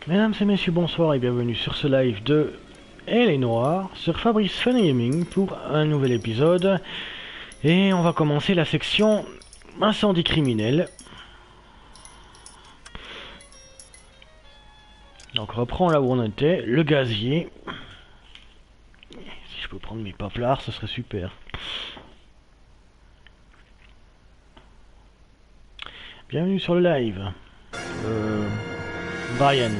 Mesdames et messieurs, bonsoir et bienvenue sur ce live de Noire sur Fabrice Fun&Gaming pour un nouvel épisode. Et on va commencer la section Incendie criminel. Donc reprends là où on était, le gazier. Si je peux prendre mes paplards, ce serait super. Bienvenue sur le live. Brian.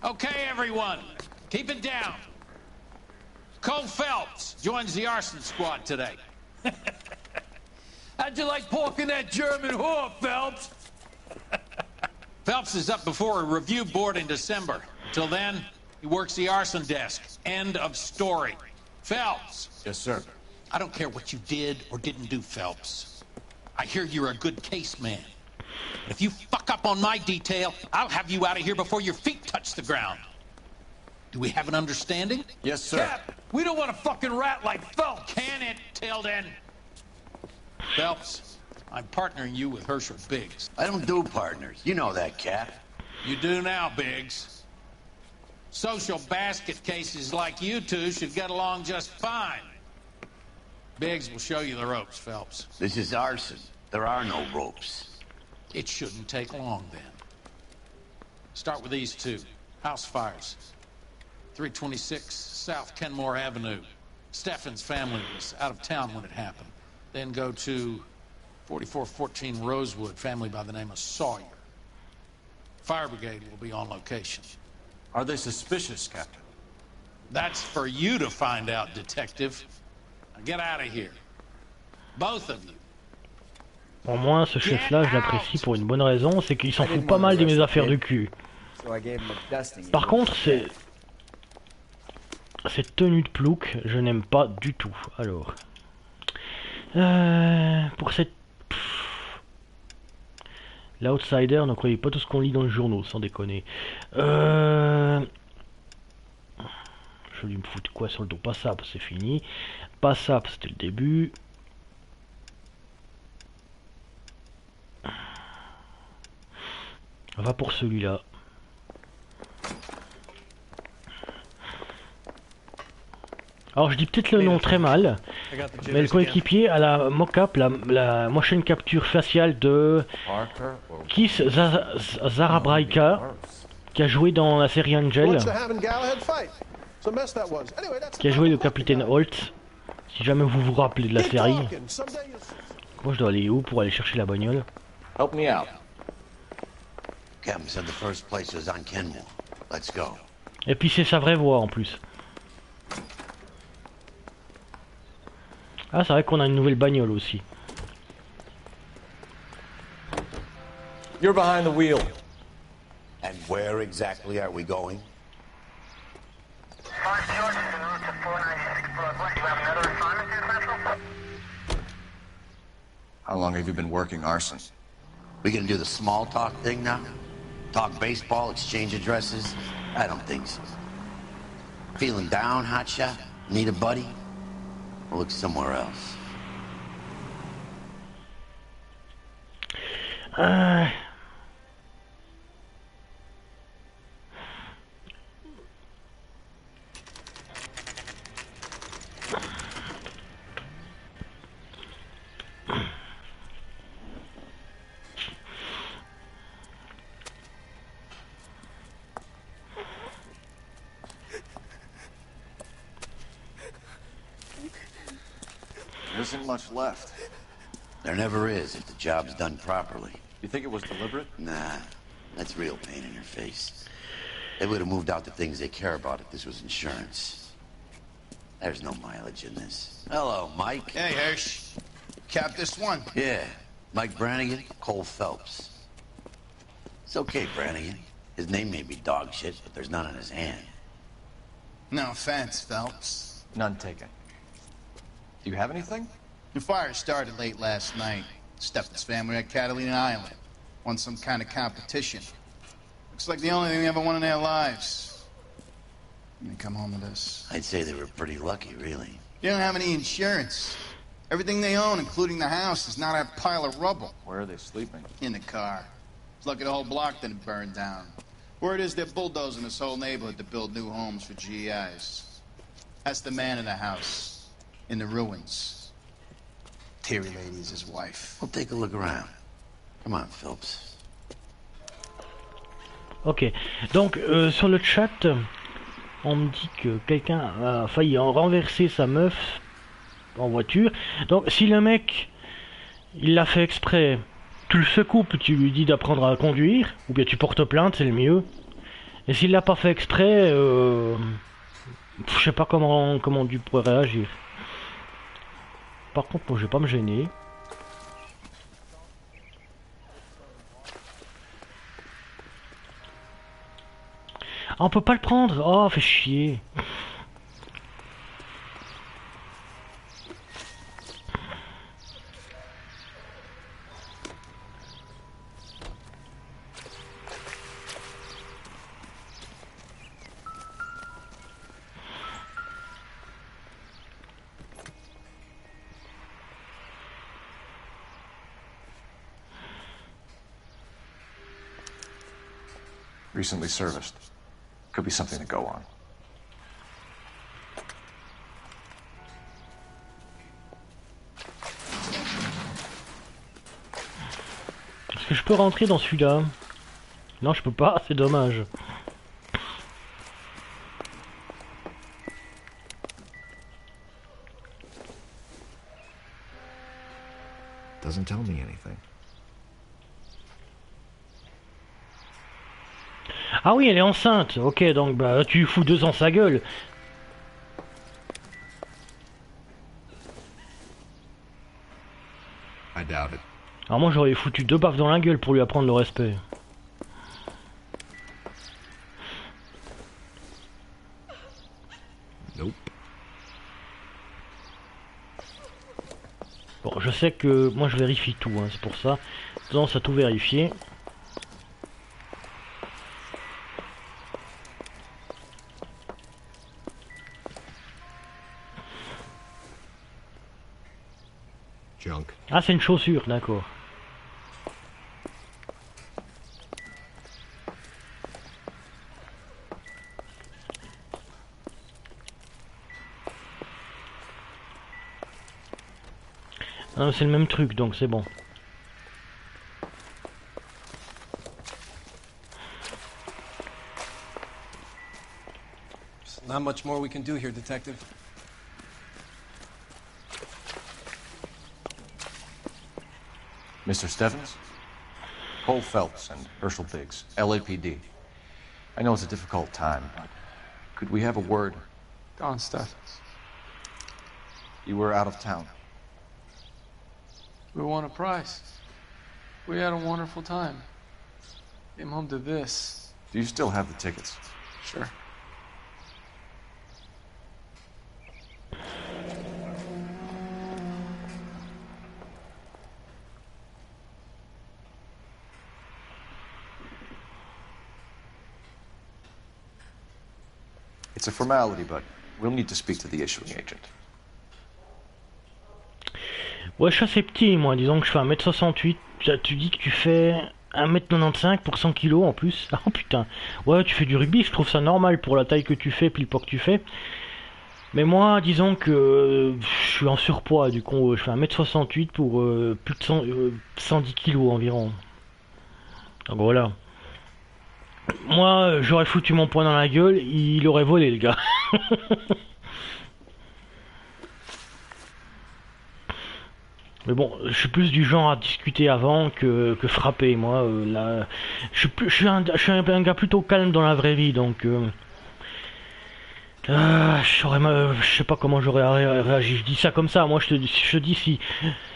Okay, everyone, keep it down. Cole Phelps joins the arson squad today. How'd you like pork in that German whore, Phelps? Phelps is up before a review board in December. Until then, he works the arson desk. End of story. Phelps. Yes, sir. I don't care what you did or didn't do, Phelps. I hear you're a good case man. If you fuck up on my detail, I'll have you out of here before your feet touch the ground. Do we have an understanding? Yes, sir. Cap, we don't want a fucking rat like Phelps. Can it, Tilden? Phelps, I'm partnering you with Herschel Biggs. I don't do partners. You know that, Cap. You do now, Biggs. Social basket cases like you two should get along just fine. Biggs will show you the ropes, Phelps. This is arson. There are no ropes. It shouldn't take long, then. Start with these two. House fires. 326 South Kenmore Avenue. Steffen's family was out of town when it happened. Then go to 4414 Rosewood, family by the name of Sawyer. Fire brigade will be on location. Are they suspicious, Captain? That's for you to find out, detective. Now get out of here. Both of you. Pour moi, ce chef-là, je l'apprécie pour une bonne raison, c'est qu'il s'en fout pas mal de mes affaires de cul. Par contre, cette tenue de plouc, je n'aime pas du tout. Alors, pour cette... L'outsider, ne croyez pas tout ce qu'on lit dans le journaux, sans déconner. Je vais lui me foutre quoi sur le dos? Pas ça, c'est fini. Pas ça, c'était le début. On va pour celui-là. Alors je dis peut-être le nom très mal, mais le coéquipier a la mock-up, la motion capture faciale de Keith Zarabraika, qui a joué dans la série Angel, qui a joué le capitaine Holt, si jamais vous vous rappelez de la série. Moi je dois aller où pour aller chercher la bagnole? Help me out. Captain said the first place was on Kenmore. Let's go. Et puis c'est sa vraie voix en plus. Ah, c'est vrai qu'on a une nouvelle bagnole aussi. You're behind the wheel. And where exactly are we going? How long have you been working arson? We gonna do the small talk thing now? Talk baseball, exchange addresses? I don't think so. Feeling down, hotshot? Need a buddy? Or look somewhere else. There isn't much left. There never is if the job's done properly. You think it was deliberate? Nah, that's real pain in your face. They would have moved out the things they care about if this was insurance. There's no mileage in this. Hello, Mike. Hey, Hirsch. Cap this one. Yeah, Mike Brannigan, Cole Phelps. It's okay, Brannigan. His name may be dog shit, but there's none on his hand. No offense, Phelps. None taken. Do you have anything? The fire started late last night. Steffen's family at Catalina Island. Won some kind of competition. Looks like the only thing they ever won in their lives. And they come home to this. I'd say they were pretty lucky, really. You don't have any insurance. Everything they own, including the house, is not a pile of rubble. Where are they sleeping? In the car. It's lucky the whole block didn't burn down. Word is they're bulldozing this whole neighborhood to build new homes for GIs. That's the man in the house. In the ruins. Terry Lady is his wife. We'll take a look around. Come on, Phelps. Ok, donc sur le chat, on me dit que quelqu'un a failli en renverser sa meuf en voiture. Donc si le mec, il l'a fait exprès, tu le secoues, tu lui dis d'apprendre à conduire, ou bien tu portes plainte, c'est le mieux. Et s'il l'a pas fait exprès, je sais pas comment tu pourrais réagir. Par contre, moi je vais pas me gêner. Ah, on peut pas le prendre. Oh, fait chier. Recently serviced. Could be something to go on. Est-ce que je peux rentrer dans celui-là? Non, je peux pas, c'est dommage. Doesn't tell me anything. Ah oui, elle est enceinte. Ok, donc bah tu fous 2 ans sa gueule. I doubt it. Alors moi j'aurais foutu 2 baffes dans la gueule pour lui apprendre le respect. Nope. Bon, je sais que moi je vérifie tout, hein, c'est pour ça. Tendance à tout vérifier. Junk. Ah, c'est une chaussure, d'accord. Ah, c'est le même truc, donc c'est bon. Not much more we can do here, Detective. Mr. Stevens? Cole Phelps and Herschel Biggs, LAPD. I know it's a difficult time, but could we have a word? Don Steffens. You were out of town. We won a prize. We had a wonderful time. Came home to this. Do you still have the tickets? Sure. It's a formality, but we'll need to speak to the issuing agent. Ouais, je suis assez petit, moi. Disons que je fais 1m68. Tu dis que tu fais 1m95 pour 100 kg en plus. Oh putain. Ouais, tu fais du rugby, je trouve ça normal pour la taille que tu fais, puis le poids que tu fais. Mais moi, disons que je suis en surpoids, du coup, je fais 1m68 pour plus de 110 kg environ. Donc voilà. Moi, j'aurais foutu mon poing dans la gueule, il aurait volé, le gars. Mais bon, je suis plus du genre à discuter avant que frapper. Moi, là, je suis un gars plutôt calme dans la vraie vie, donc Je sais pas comment j'aurais réagi. Je dis ça comme ça. Moi, je te dis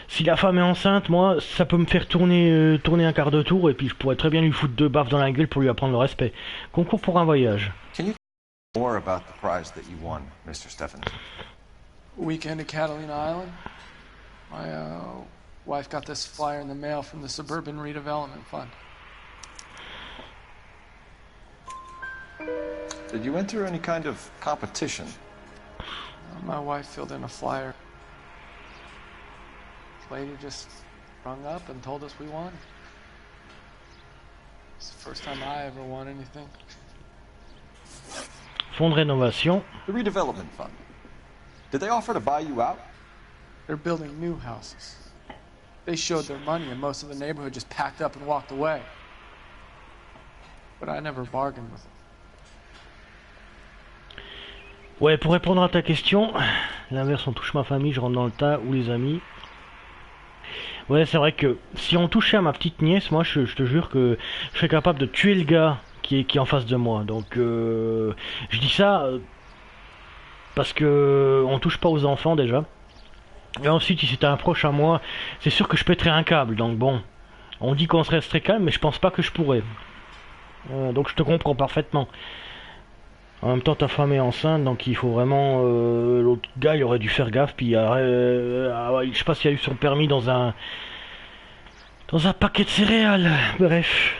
si la femme est enceinte, moi, ça peut me faire tourner un quart de tour et puis je pourrais très bien lui foutre 2 baffes dans la gueule pour lui apprendre le respect. Concours pour un voyage. Can you tell me more about the prize that you won, Mr. Stephens? Weekend at Catalina Island. My wife got this flyer in the mail from the Suburban Redevelopment Fund. Did you enter any kind of competition? My wife filled in a flyer. This lady just rung up and told us we won. It's the first time I ever won anything. Fonds de rénovation. The redevelopment fund. Did they offer to buy you out? They're building new houses. They showed their money and most of the neighborhood just packed up and walked away. But I never bargained with them. Ouais, pour répondre à ta question, l'inverse, on touche ma famille, je rentre dans le tas, ou les amis. Ouais, c'est vrai que si on touchait à ma petite nièce, moi, je te jure que je serais capable de tuer le gars qui est en face de moi. Donc, je dis ça parce que on touche pas aux enfants déjà. Et ensuite, si c'était un proche à moi, c'est sûr que je pèterais un câble. Donc bon, on dit qu'on serait très calme, mais je pense pas que je pourrais. Donc je te comprends parfaitement. En même temps, ta femme est enceinte, donc il faut vraiment... l'autre gars, il aurait dû faire gaffe, puis... je sais pas s'il a eu son permis dans un paquet de céréales. Bref.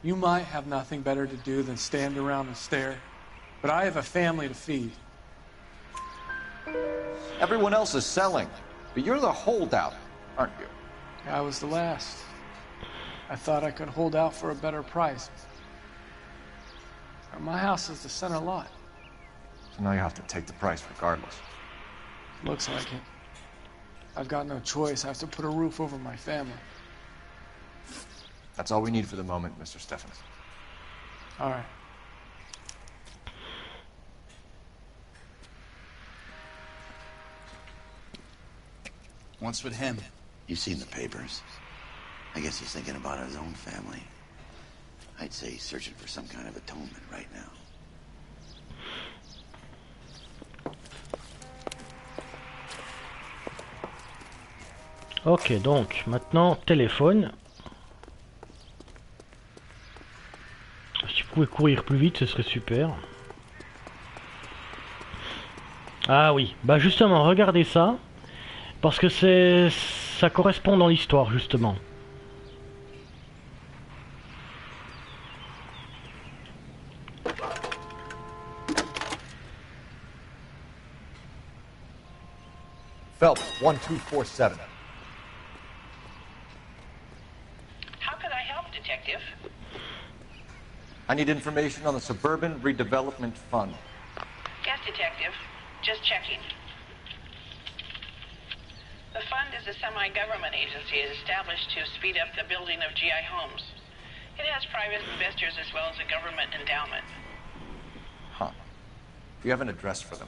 You might have nothing better to do than stand around and stare, but I have a family to feed. Everyone else is selling, but you're the holdout, aren't you? I was the last. I thought I could hold out for a better price. My house is the center lot. So now you have to take the price regardless. Looks like it. I've got no choice. I have to put a roof over my family. That's all we need for the moment, Mr. Stephens. All right. What's with him? You've seen the papers. I guess he's thinking about his own family. I'd say he's searching for some kind of atonement right now. Ok, donc, maintenant, téléphone. Si tu pouvais courir plus vite, ce serait super. Ah oui, bah justement, regardez ça. Parce que ça correspond dans l'histoire, justement. Phelps, 1247. How can I help, Detective? I need information on the Suburban Redevelopment Fund. Yes, Detective. Just checking. The fund is a semi-government agency established to speed up the building of GI homes. It has private investors as well as a government endowment. Huh. Do you have an address for them?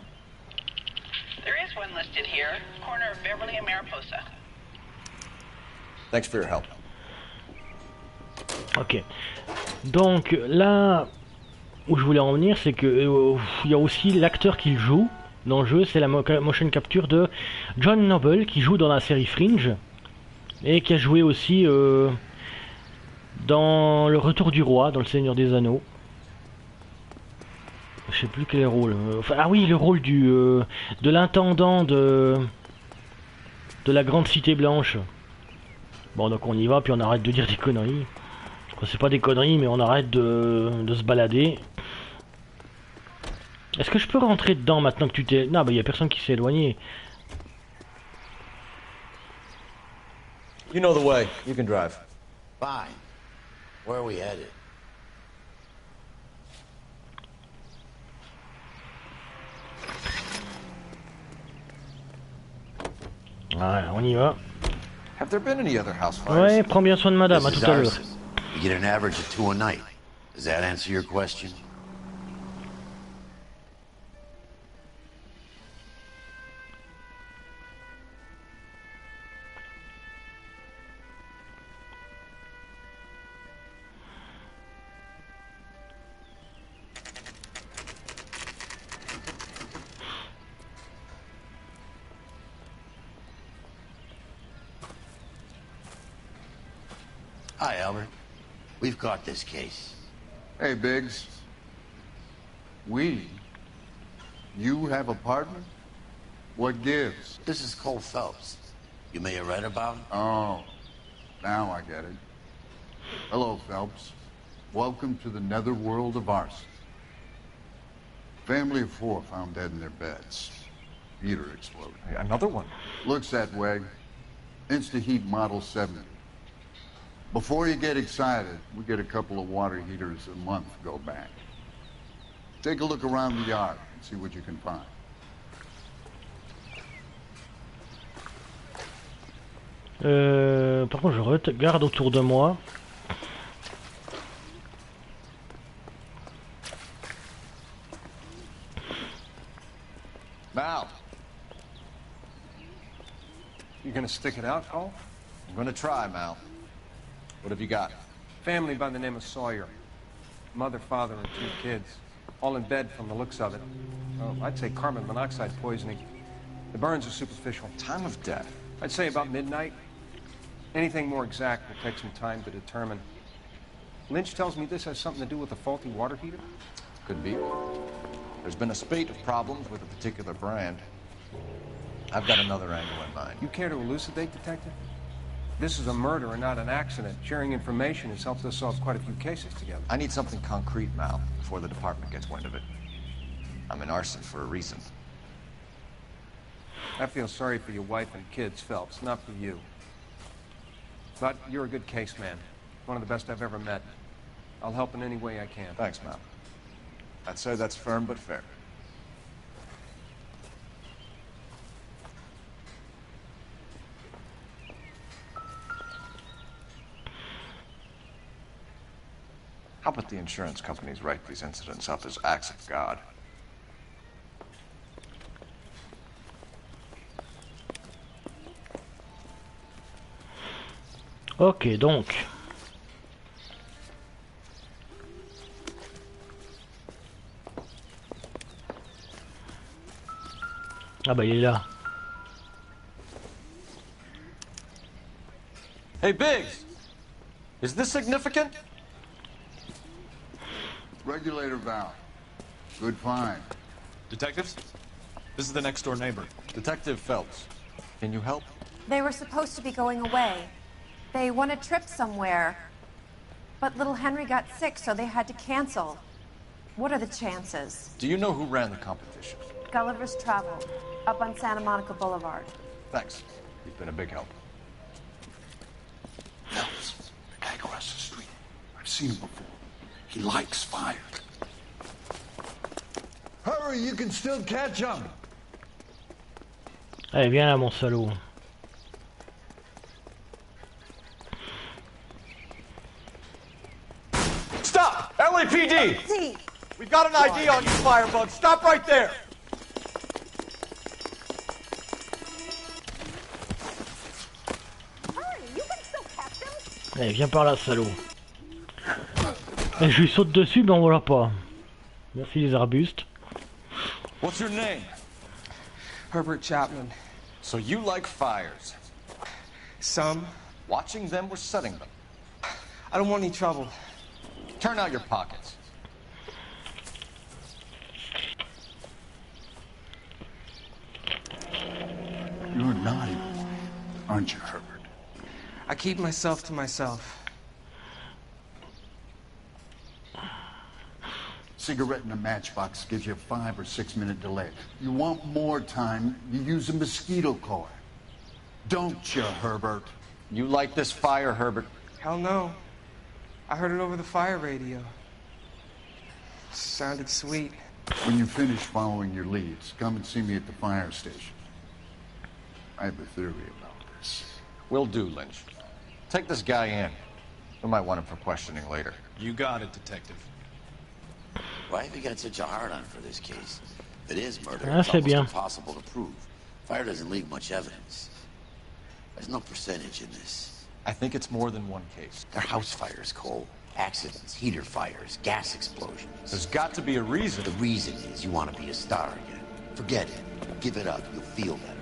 There is one listed here, corner of Beverly and Mariposa. Thanks for your help. Ok. Donc là où je voulais en venir, c'est que il y a aussi l'acteur qui le joue dans le jeu, c'est la motion capture de John Noble qui joue dans la série Fringe et qui a joué aussi dans Le Retour du Roi, dans Le Seigneur des Anneaux. Je sais plus quel rôle. Enfin, ah oui, le rôle de l'intendant de la grande cité blanche. Bon, donc on y va, puis on arrête de dire des conneries. Enfin, c'est pas des conneries, mais on arrête de se balader. Est-ce que je peux rentrer dedans maintenant que tu t'es... Non, bah il y a personne qui s'est éloigné. You know the way. You can drive. Fine. Where are we headed? Ouais, on y va. Have there been any other house fires? Ouais, prends bien soin de madame, à This tout is à l'heure. arson. You get an average of 2 a night. Does that answer your question? Hi, Albert. We've got this case. Hey, Biggs. We? You have a partner? What gives? This is Cole Phelps. You may have read about him. Oh, now I get it. Hello, Phelps. Welcome to the netherworld of arson. Family of 4 found dead in their beds. Heater exploded. Hey, another one. Looks that way. Insta-Heat Model 70. Before you get excited, we get a couple of water heaters a month go back. Take a look around the yard and see what you can find. Par contre, je regarde autour de moi. Mal, You gonna stick it out, Cole? I'm gonna try, Mal. What have you got? Family by the name of Sawyer. Mother, father, and 2 kids. All in bed from the looks of it. Oh, I'd say carbon monoxide poisoning. The burns are superficial. Time of death? I'd say about midnight. Anything more exact will take some time to determine. Lynch tells me this has something to do with a faulty water heater? Could be. There's been a spate of problems with a particular brand. I've got another angle in mind. You care to elucidate, Detective? This is a murder and not an accident. Sharing information has helped us solve quite a few cases together. I need something concrete, Mal, before the department gets wind of it. I'm in arson for a reason. I feel sorry for your wife and kids, Phelps, not for you. But you're a good case man. One of the best I've ever met. I'll help in any way I can. Thanks, Mal. I'd say that's firm but fair. How about the insurance companies write these incidents up as acts of God? Ok, donc. Ah bah il est là. Hey, Biggs! Is this significant? Regulator valve. Good find. Detectives? This is the next door neighbor. Detective Phelps. Can you help? They were supposed to be going away. They won a trip somewhere. But little Henry got sick, so they had to cancel. What are the chances? Do you know who ran the competition? Gulliver's Travel, up on Santa Monica Boulevard. Thanks. You've been a big help. Phelps, the guy across the street. I've seen him before. He likes fire. Hurry, you can still catch him. Allez, viens là, mon salaud. Stop! LAPD! See. We've got an ID on you, Firebug. Stop right there! Allez, viens par là, salaud. Et je lui saute dessus, mais on voit pas. Merci les arbustes. What's your name? Herbert Chapman. So you like fires? Some. Watching them or setting them? I don't want any trouble. Turn out your pockets. You're a naughty boy, aren't you, Herbert? I keep myself to myself. Cigarette in a matchbox gives you a 5 or 6 minute delay. You want more time, you use a mosquito coil. Don't you, Herbert? You like this fire, Herbert? Hell no. I heard it over the fire radio. Sounded sweet. When you finish following your leads, come and see me at the fire station. I have a theory about this. Will do, Lynch. Take this guy in. We might want him for questioning later. You got it, Detective. Why have you got such a hard-on for this case? If it is murder, Ah, it's c'est almost bien. impossible to prove. Fire doesn't leave much evidence. There's no percentage in this. I think it's more than one case. They're house fires, Cole. Accidents, heater fires, gas explosions. There's got to be a reason. The reason is you want to be a star again. Forget it. Give it up. You'll feel better.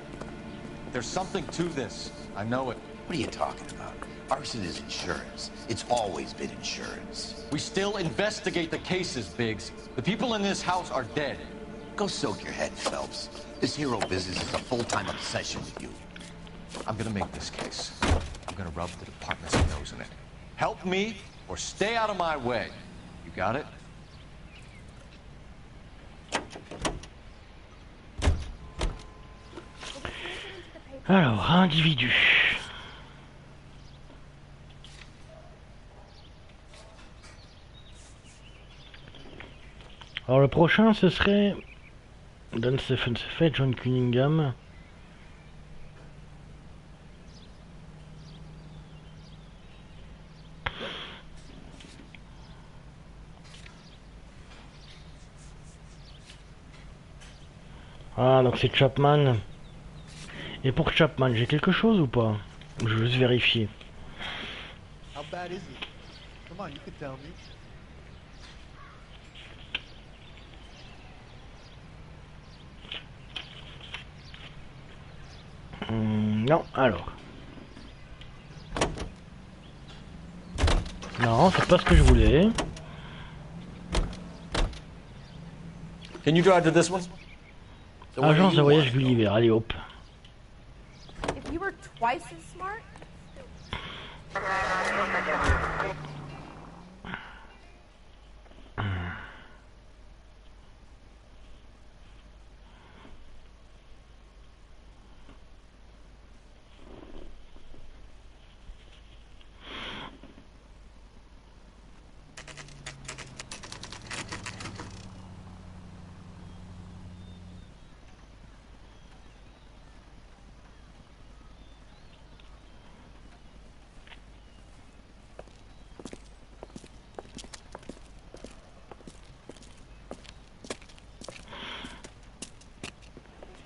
There's something to this. I know it. What are you talking about? Arson is insurance. It's always been insurance. We still investigate the cases, Biggs. The people in this house are dead. Go soak your head, Phelps. This hero business is a full-time obsession with you. I'm gonna make this case. I'm gonna rub the department's nose in it. Help me or stay out of my way. You got it? Alors, individu. Alors le prochain ce serait Don Stephen fait John Cunningham. Ah donc c'est Chapman. Et pour Chapman j'ai quelque chose ou pas? Je veux juste vérifier. How bad is it? Come on, you can tell me. Non, alors. Non, c'est pas ce que je voulais. Can you drive to this one? Agence de voyage Gulliver, allez hop. If you were twice as smart.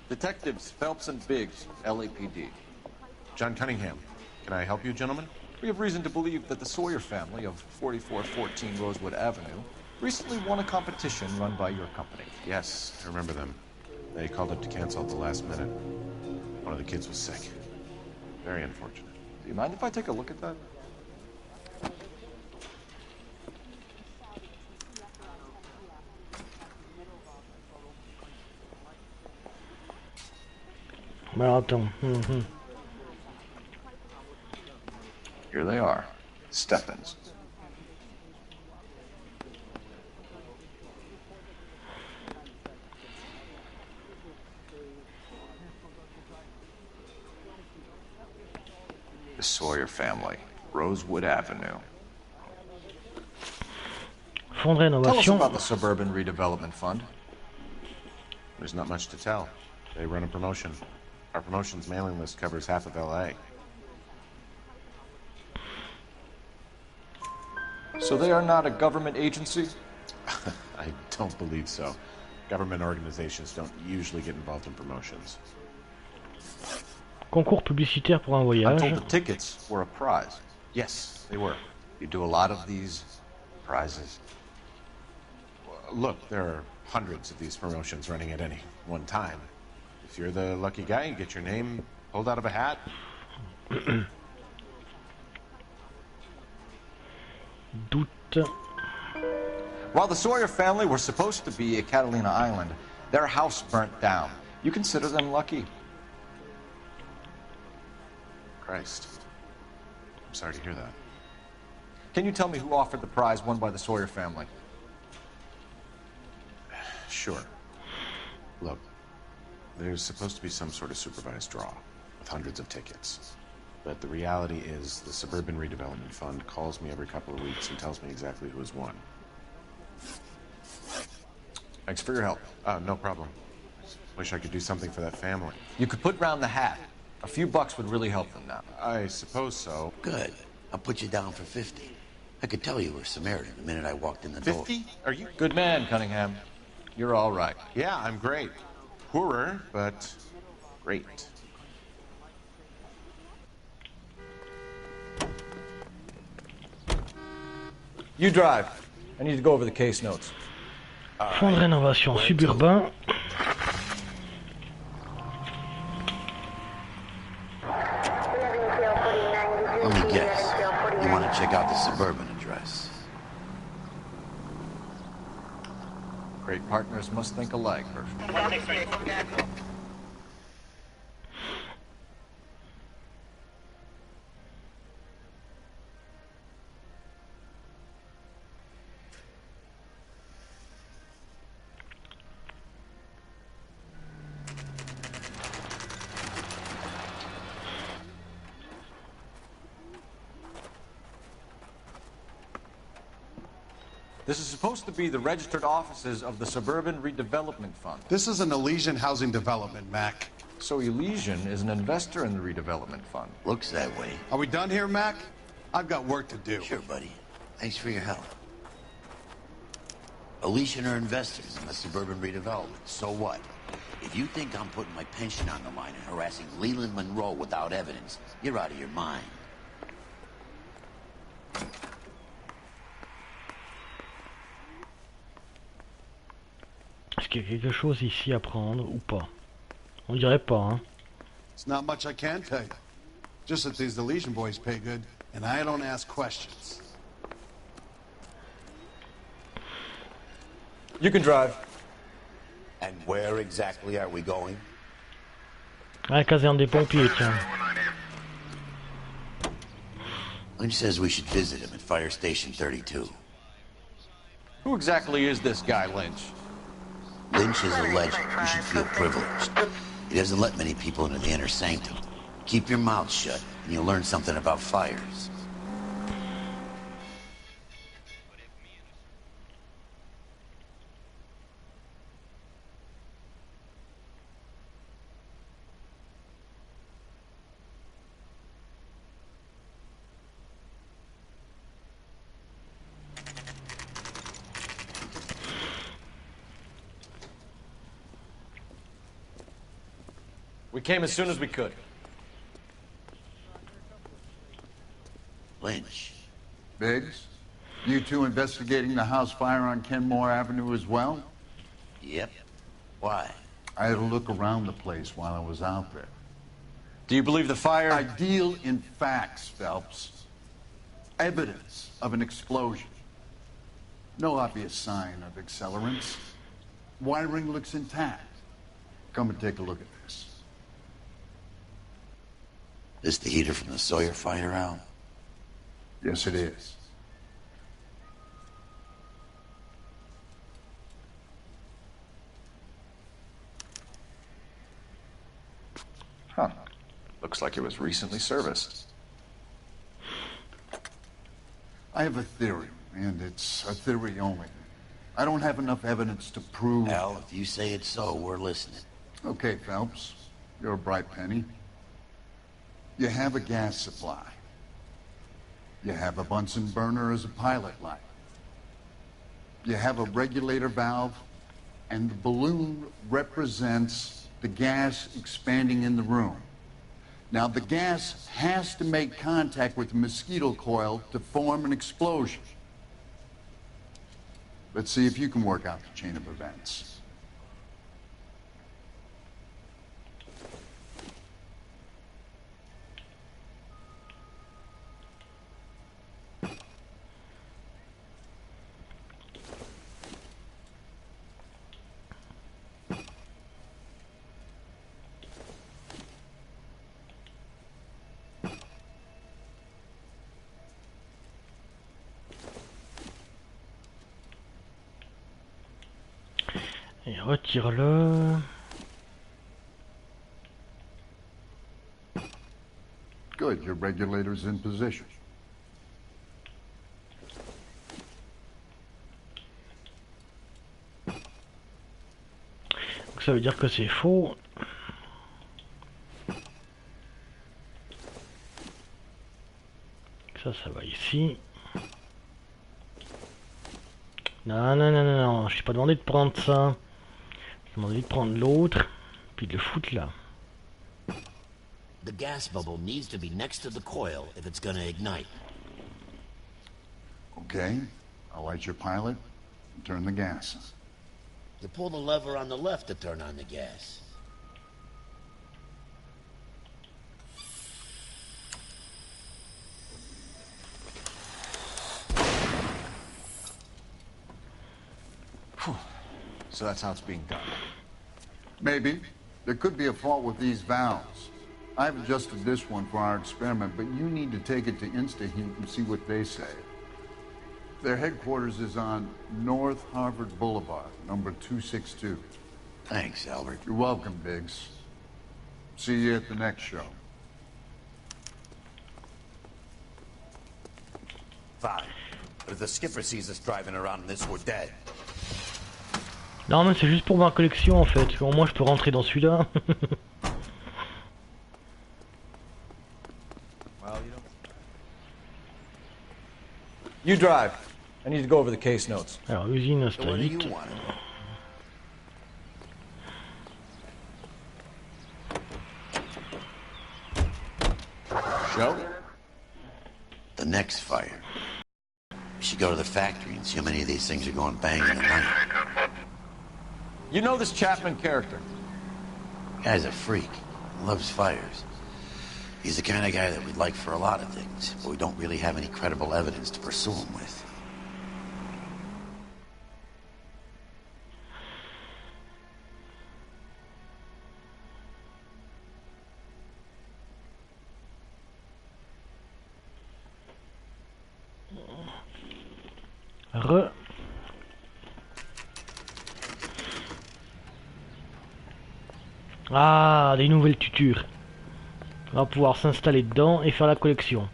Detectives Phelps and Biggs, LAPD. John Cunningham. Can I help you, gentlemen? We have reason to believe that the Sawyer family of 4414 Rosewood Avenue recently won a competition run by your company. Yes, I remember them. They called up to cancel at the last minute. One of the kids was sick. Very unfortunate. Do you mind if I take a look at that? Alors attends. Here they are. Stephens. The Sawyer family, Rosewood Avenue. Fonds de Tell us rénovation. about the Suburban Redevelopment Fund. There's not much to tell. They run a promotion. Our promotion's mailing list covers half of LA. So they are not a government agency? I don't believe so. Government organizations don't usually get involved in promotions. Concours publicitaire pour un I voyage. told the tickets were a prize. Yes, they were. You do a lot of these prizes. Look, there are hundreds of these promotions running at any one time. If you're the lucky guy, you get your name pulled out of a hat. Doute. While the Sawyer family were supposed to be at Catalina Island, their house burnt down. You consider them lucky? Christ. I'm sorry to hear that. Can you tell me who offered the prize won by the Sawyer family? Sure. Look, there's supposed to be some sort of supervised draw with hundreds of tickets. But the reality is the Suburban Redevelopment Fund calls me every couple of weeks and tells me exactly who has won. Thanks for your help. No problem. Wish I could do something for that family. You could put round the hat. A few bucks would really help them now. I suppose so. Good. I'll put you down for 50. I could tell you were Samaritan the minute I walked in the door. 50? Are you... Good man, Cunningham. You're all right. Yeah, I'm great. Poorer, but great. You drive. I need to go over the case notes. Fonds de rénovation suburbain. Let me guess. suburban address. Great partners must think alike, Herschel. This is supposed to be the registered offices of the Suburban Redevelopment Fund. This is an Elysian housing development, Mac. So Elysian is an investor in the redevelopment fund. Looks that way. Are we done here, Mac? I've got work to do. Sure, buddy. Thanks for your help. Elysian are investors in the suburban redevelopment. So what? If you think I'm putting my pension on the line and harassing Leland Monroe without evidence, you're out of your mind. Est-ce qu'il y a quelque chose ici à prendre ou pas? On dirait pas, hein. It's not much I can tell you. Just that these Elysian boys pay good, and I don't ask questions. You can drive. And where exactly are we going? Ah, la caserne des pompiers, tiens. Lynch says we should visit him at Fire Station 32. Who exactly is this guy, Lynch? Lynch is a legend. You should feel privileged. He doesn't let many people into the inner sanctum. Keep your mouth shut, and you'll learn something about fires. We came as soon as we could. Lynch. Biggs, you two investigating the house fire on Kenmore Avenue as well? Yep. Why? I had a look around the place while I was out there. Do you believe the fire? I deal in facts, Phelps. Evidence of an explosion. No obvious sign of accelerants. Wiring looks intact. Come and take a look at this. This the heater from the Sawyer fire, Al? Yes, it is. Huh. Looks like it was recently serviced. I have a theory, and it's a theory only. I don't have enough evidence to prove... Al, if you say it's so, we're listening. Okay, Phelps. You're a bright penny. You have a gas supply. You have a Bunsen burner as a pilot light. You have a regulator valve, and the balloon represents the gas expanding in the room. Now, the gas has to make contact with the mosquito coil to form an explosion. Let's see if you can work out the chain of events. Et retire-le. Good, your regulator's in position. Donc ça veut dire que c'est faux. Ça va ici. Non, non, non, non, non, je t'ai pas demandé de prendre ça. Je t'ai demandé de prendre l'autre, puis de le foutre là. The gas bubble needs to be next to the coil if it's gonna ignite. Okay, I'll light your pilot and turn the gas on. You pull the lever on the left to turn on the gas. So that's how it's being done. Maybe. There could be a fault with these valves. I've adjusted this one for our experiment, but you need to take it to InstaHeat and see what they say. Their headquarters is on North Harvard Boulevard, number 262. Thanks, Albert. You're welcome, Biggs. See you at the next show. Fine. But if the skipper sees us driving around in this, we're dead. Non mais c'est juste pour ma collection en fait, au moins je peux rentrer dans celui-là. You drive. I need to go over the case notes. Alors usine installée. Show? The next fire. We should go to the factory and see how many of these things are going bang in the night. You know this Chapman character? Guy's a freak. Loves fires. He's the kind of guy that we'd like for a lot of things, but we don't really have any credible evidence to pursue him with. Ah, des nouvelles tutures. On va pouvoir s'installer dedans et faire la collection.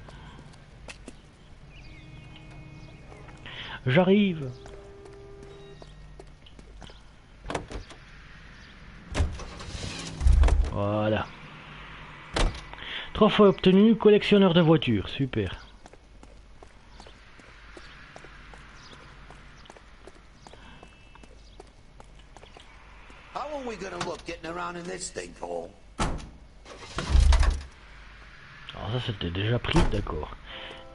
J'arrive. Voilà. Trophée obtenu, collectionneur de voitures. Super. How are we gonna look getting around in this thing, Paul? Alors ça c'était déjà pris, d'accord.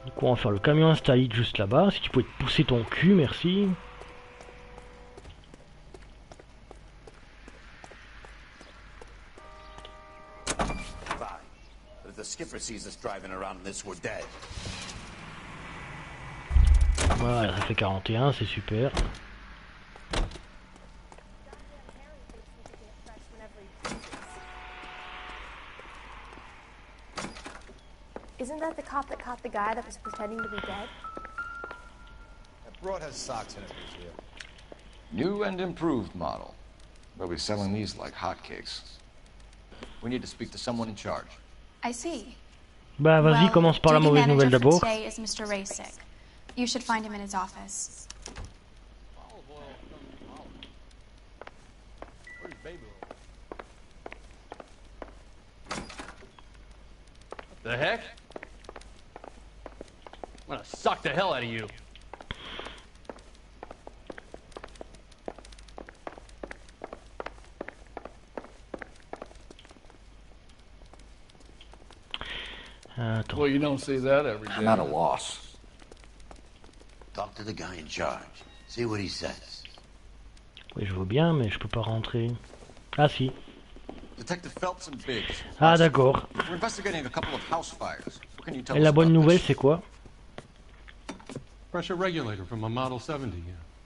Du coup on va faire le camion installé juste là-bas. Si tu pouvais te pousser ton cul, merci. Voilà, ça fait 41, c'est super. Isn't that the cop that caught the guy that was pretending to be dead? That broad has socks in it, Lucia. New and improved model. They'll be selling these like hotcakes. We need to speak to someone in charge. I see. Bah vas-y, commence par la mauvaise nouvelle d'abord. Today is Mr. Raysick. You should find him in his office. The heck? I'm gonna suck the hell out of you. Well, you don't see that every day. I'm at a loss. Talk to the guy in charge. See what he says. Oui, je veux bien, mais je peux pas rentrer. Ah si. Detective Phelps and Biggs. Ah d'accord. We're investigating a couple of house fires. What can you tell Et us la bonne about nouvelle, this? c'est quoi? Pressure regulator from a Model 70.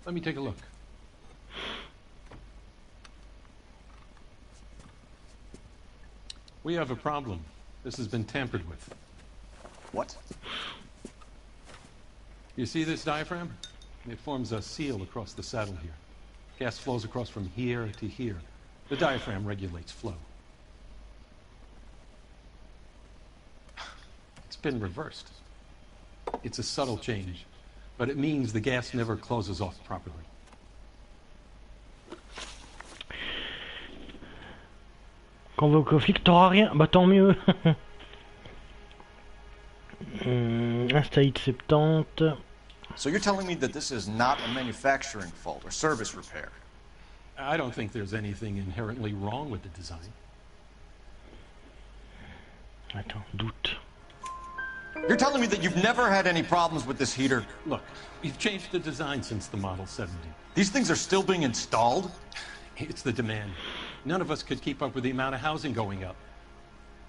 Let me take a look. We have a problem. This has been tampered with. What? You see this diaphragm? It forms a seal across the saddle here. Gas flows across from here to here. The diaphragm regulates flow. It's been reversed. It's a subtle change, but it means the gas never closes off properly. Convoque au flic, t'auras rien? Bah tant mieux. Installé 70. So you're telling me that this is not a manufacturing fault or service repair? I don't think there's anything inherently wrong with the design. Attends, doute. You're telling me that you've never had any problems with this heater? Look, we've changed the design since the Model 70. These things are still being installed? It's the demand. None of us could keep up with the amount of housing going up.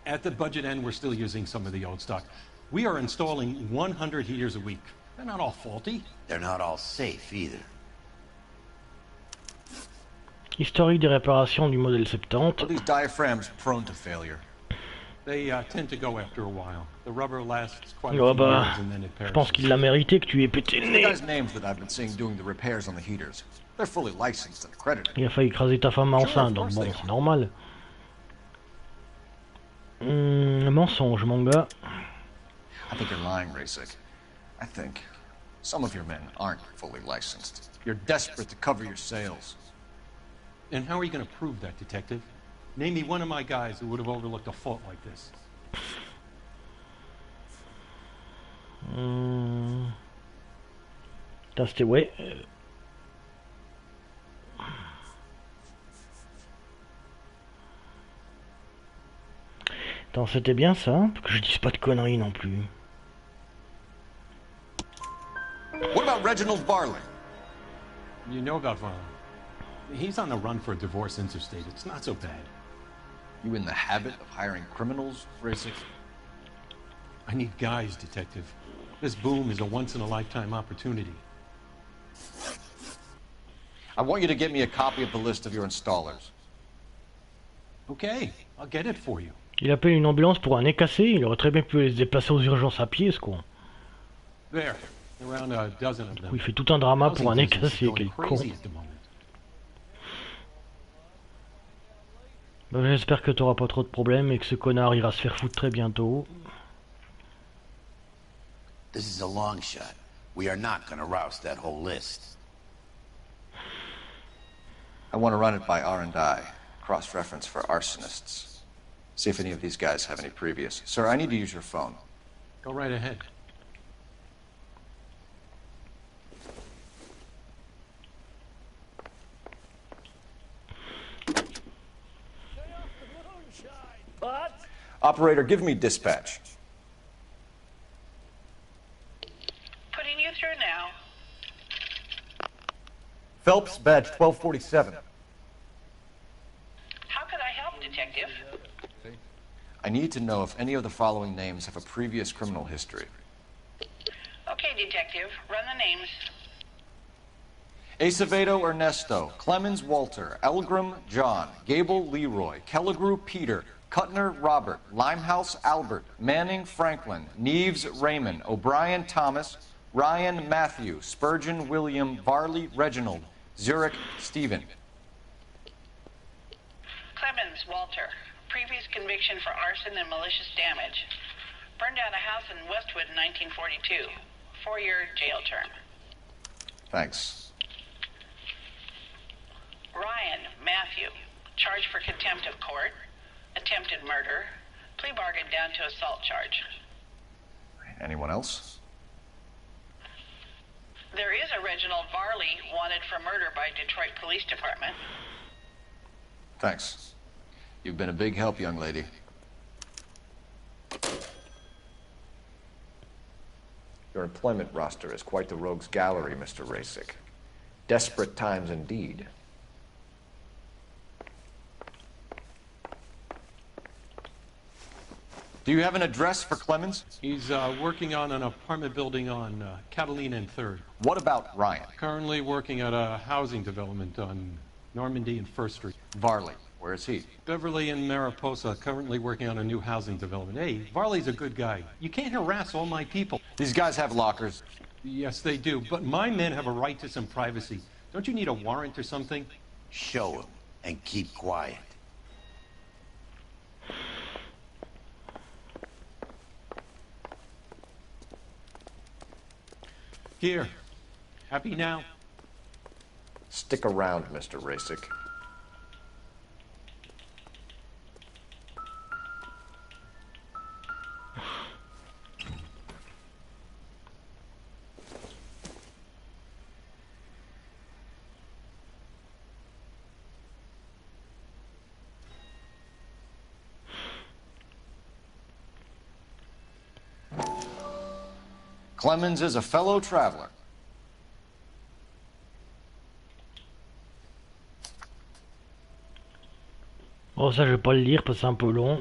At the budget end, we're still using some of the old stock. We are installing 100 heaters a week. They're not all faulty. They're not all safe either. Historique des réparations du modèle 70. Are these diaphragms prone to failure? They tend to go after a while. The rubber lasts quite a Oh few bah, years and then it je pense perishes. qu'il l'a mérité que tu aies pété le The nez. guys' names that I've been seeing doing the repairs on the heaters. They're fully licensed and accredited. Il a failli écraser ta femme enceinte, donc course bon, they c'est normal. Mensonge, mon gars. I think you're lying, Rasik. I think some of your men aren't fully licensed. You're desperate to cover your sales. And how are you going to prove that, Detective? Name me one of my guys who would have overlooked a fault like this. Putain, c'était... Ouais. Attends, c'était bien ça, hein, que je dise pas de conneries non plus. What about Reginald Varley? You know about Vaughn. He's on the run for a divorce interstate. It's not so bad. You in the habit of hiring criminals, Rasik? I need guys, Detective. This boom is a once-in-a-lifetime opportunity. I want you to get me a copy of the list of your installers. Okay, I'll get it for you. Il appelle une ambulance pour un nez cassé, il aurait très bien pu se déplacer aux urgences à pied, ce con. There, around a dozen of them. Il fait tout un drama pour un nez cassé, quel con. Bah, j'espère que t'auras pas trop de problèmes et que ce connard ira se faire foutre très bientôt. This is a long shot. We are not gonna rouse that whole list. I want to run it by R&I, cross-reference for arsonists. See if any of these guys have any previous. Sir, I need to use your phone. Go right ahead. Operator, give me dispatch. Putting you through now. Phelps, badge 1247. How could I help, Detective? I need to know if any of the following names have a previous criminal history. Okay, Detective, run the names. Acevedo Ernesto, Clemens Walter, Elgram John, Gable Leroy, Kelligrew Peter, Cutner Robert, Limehouse Albert, Manning Franklin, Neves Raymond, O'Brien Thomas, Ryan Matthew, Spurgeon William, Varley Reginald, Zurich Stephen. Clemens Walter. Previous conviction for arson and malicious damage. Burned down a house in Westwood in 1942. 4-year jail term. Thanks. Ryan Matthew. Charged for contempt of court. Attempted murder. Plea bargain down to assault charge. Anyone else? There is a Reginald Varley wanted for murder by Detroit Police Department. Thanks. You've been a big help, young lady. Your employment roster is quite the rogues gallery, Mr. Rasik. Desperate times indeed. Do you have an address for Clemens? He's working on an apartment building on Catalina and 3rd. What about Ryan? Currently working at a housing development on Normandy and 1st Street. Varley, where is he? Beverly and Mariposa, currently working on a new housing development. Hey, Varley's a good guy. You can't harass all my people. These guys have lockers. Yes, they do, but my men have a right to some privacy. Don't you need a warrant or something? Show him and keep quiet. Here. Happy now? Stick around, Mr. Rasik. Clemens is a fellow traveler. Oh, ça, je vais pas le lire parce que c'est un peu long.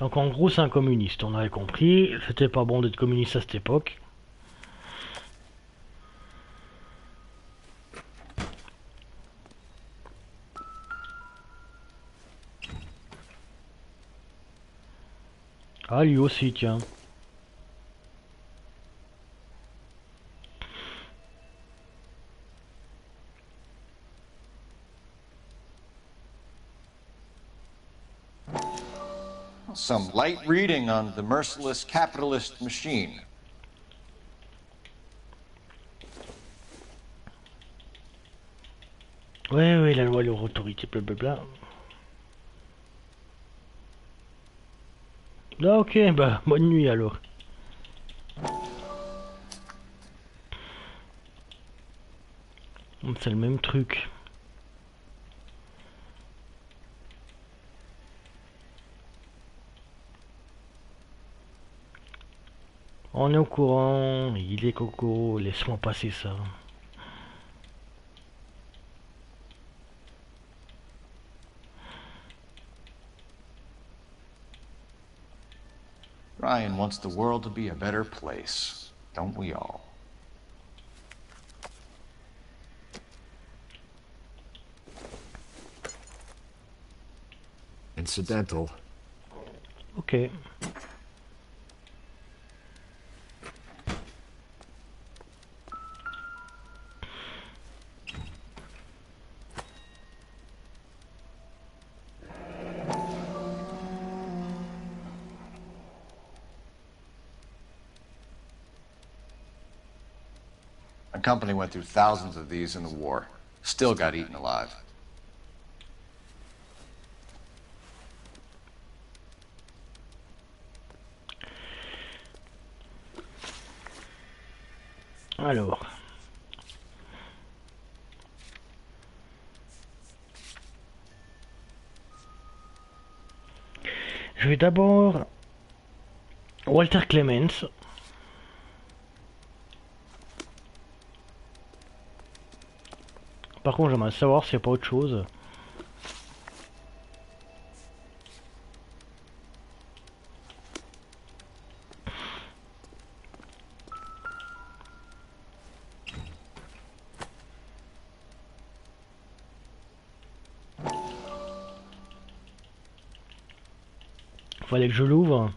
Donc en gros c'est un communiste, on avait compris, c'était pas bon d'être communiste à cette époque. Ah lui aussi tiens. Some light reading on the merciless capitalist machine. Ouais, la loi, leur autorité, blablabla. Ah, ok, bah, bonne nuit alors. C'est le même truc. On est au courant, il est coco, laisse-moi passer ça. Ryan wants the world to be a better place, don't we all? Incidental. Ok. My company went through thousands of these in the war. Still got eaten alive. Alors. Je vais d'abord... Walter Clemens. Par contre, j'aimerais savoir s'il n'y a pas autre chose. Fallait que je l'ouvre.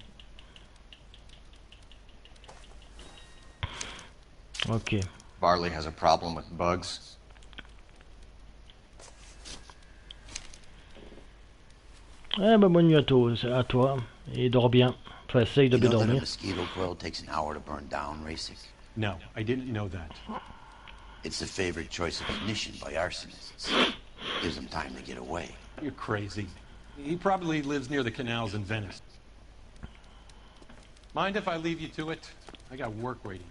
Ok. Barley has a problem with bugs. Eh ben bonne nuit à toi. Et dors bien. Enfin, essaye de bien dormir. Mosquito coil takes an hour to burn down, Racing? No, I didn't know that. It's the favorite choice of ignition by arsonists. Gives them time to get away. You're crazy. He probably lives near the canals in Venice. Mind if I leave you to it? I got work waiting.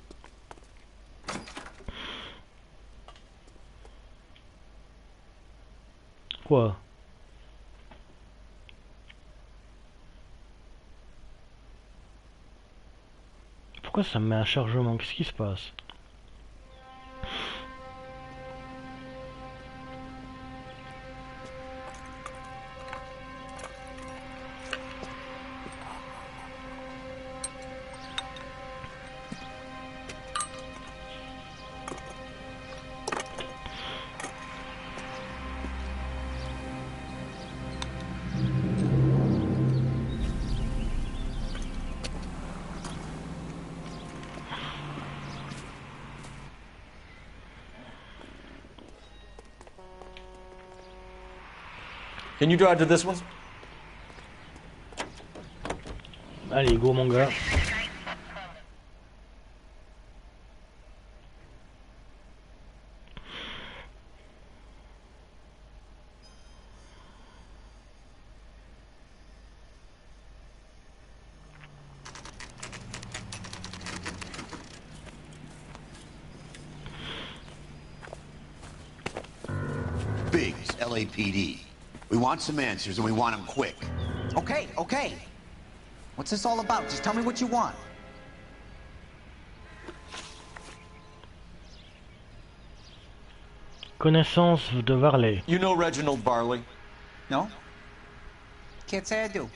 Quoi? Pourquoi ça me met un chargement? Qu'est-ce qui se passe? Can you drive to this one? Allez, go mon gars. Biggs, LAPD. We want some answers and we want them quick. Okay, okay. What's this all about? Just tell me what you want. Connaissance de Varley. You know Reginald Barley? No? Can't say I do.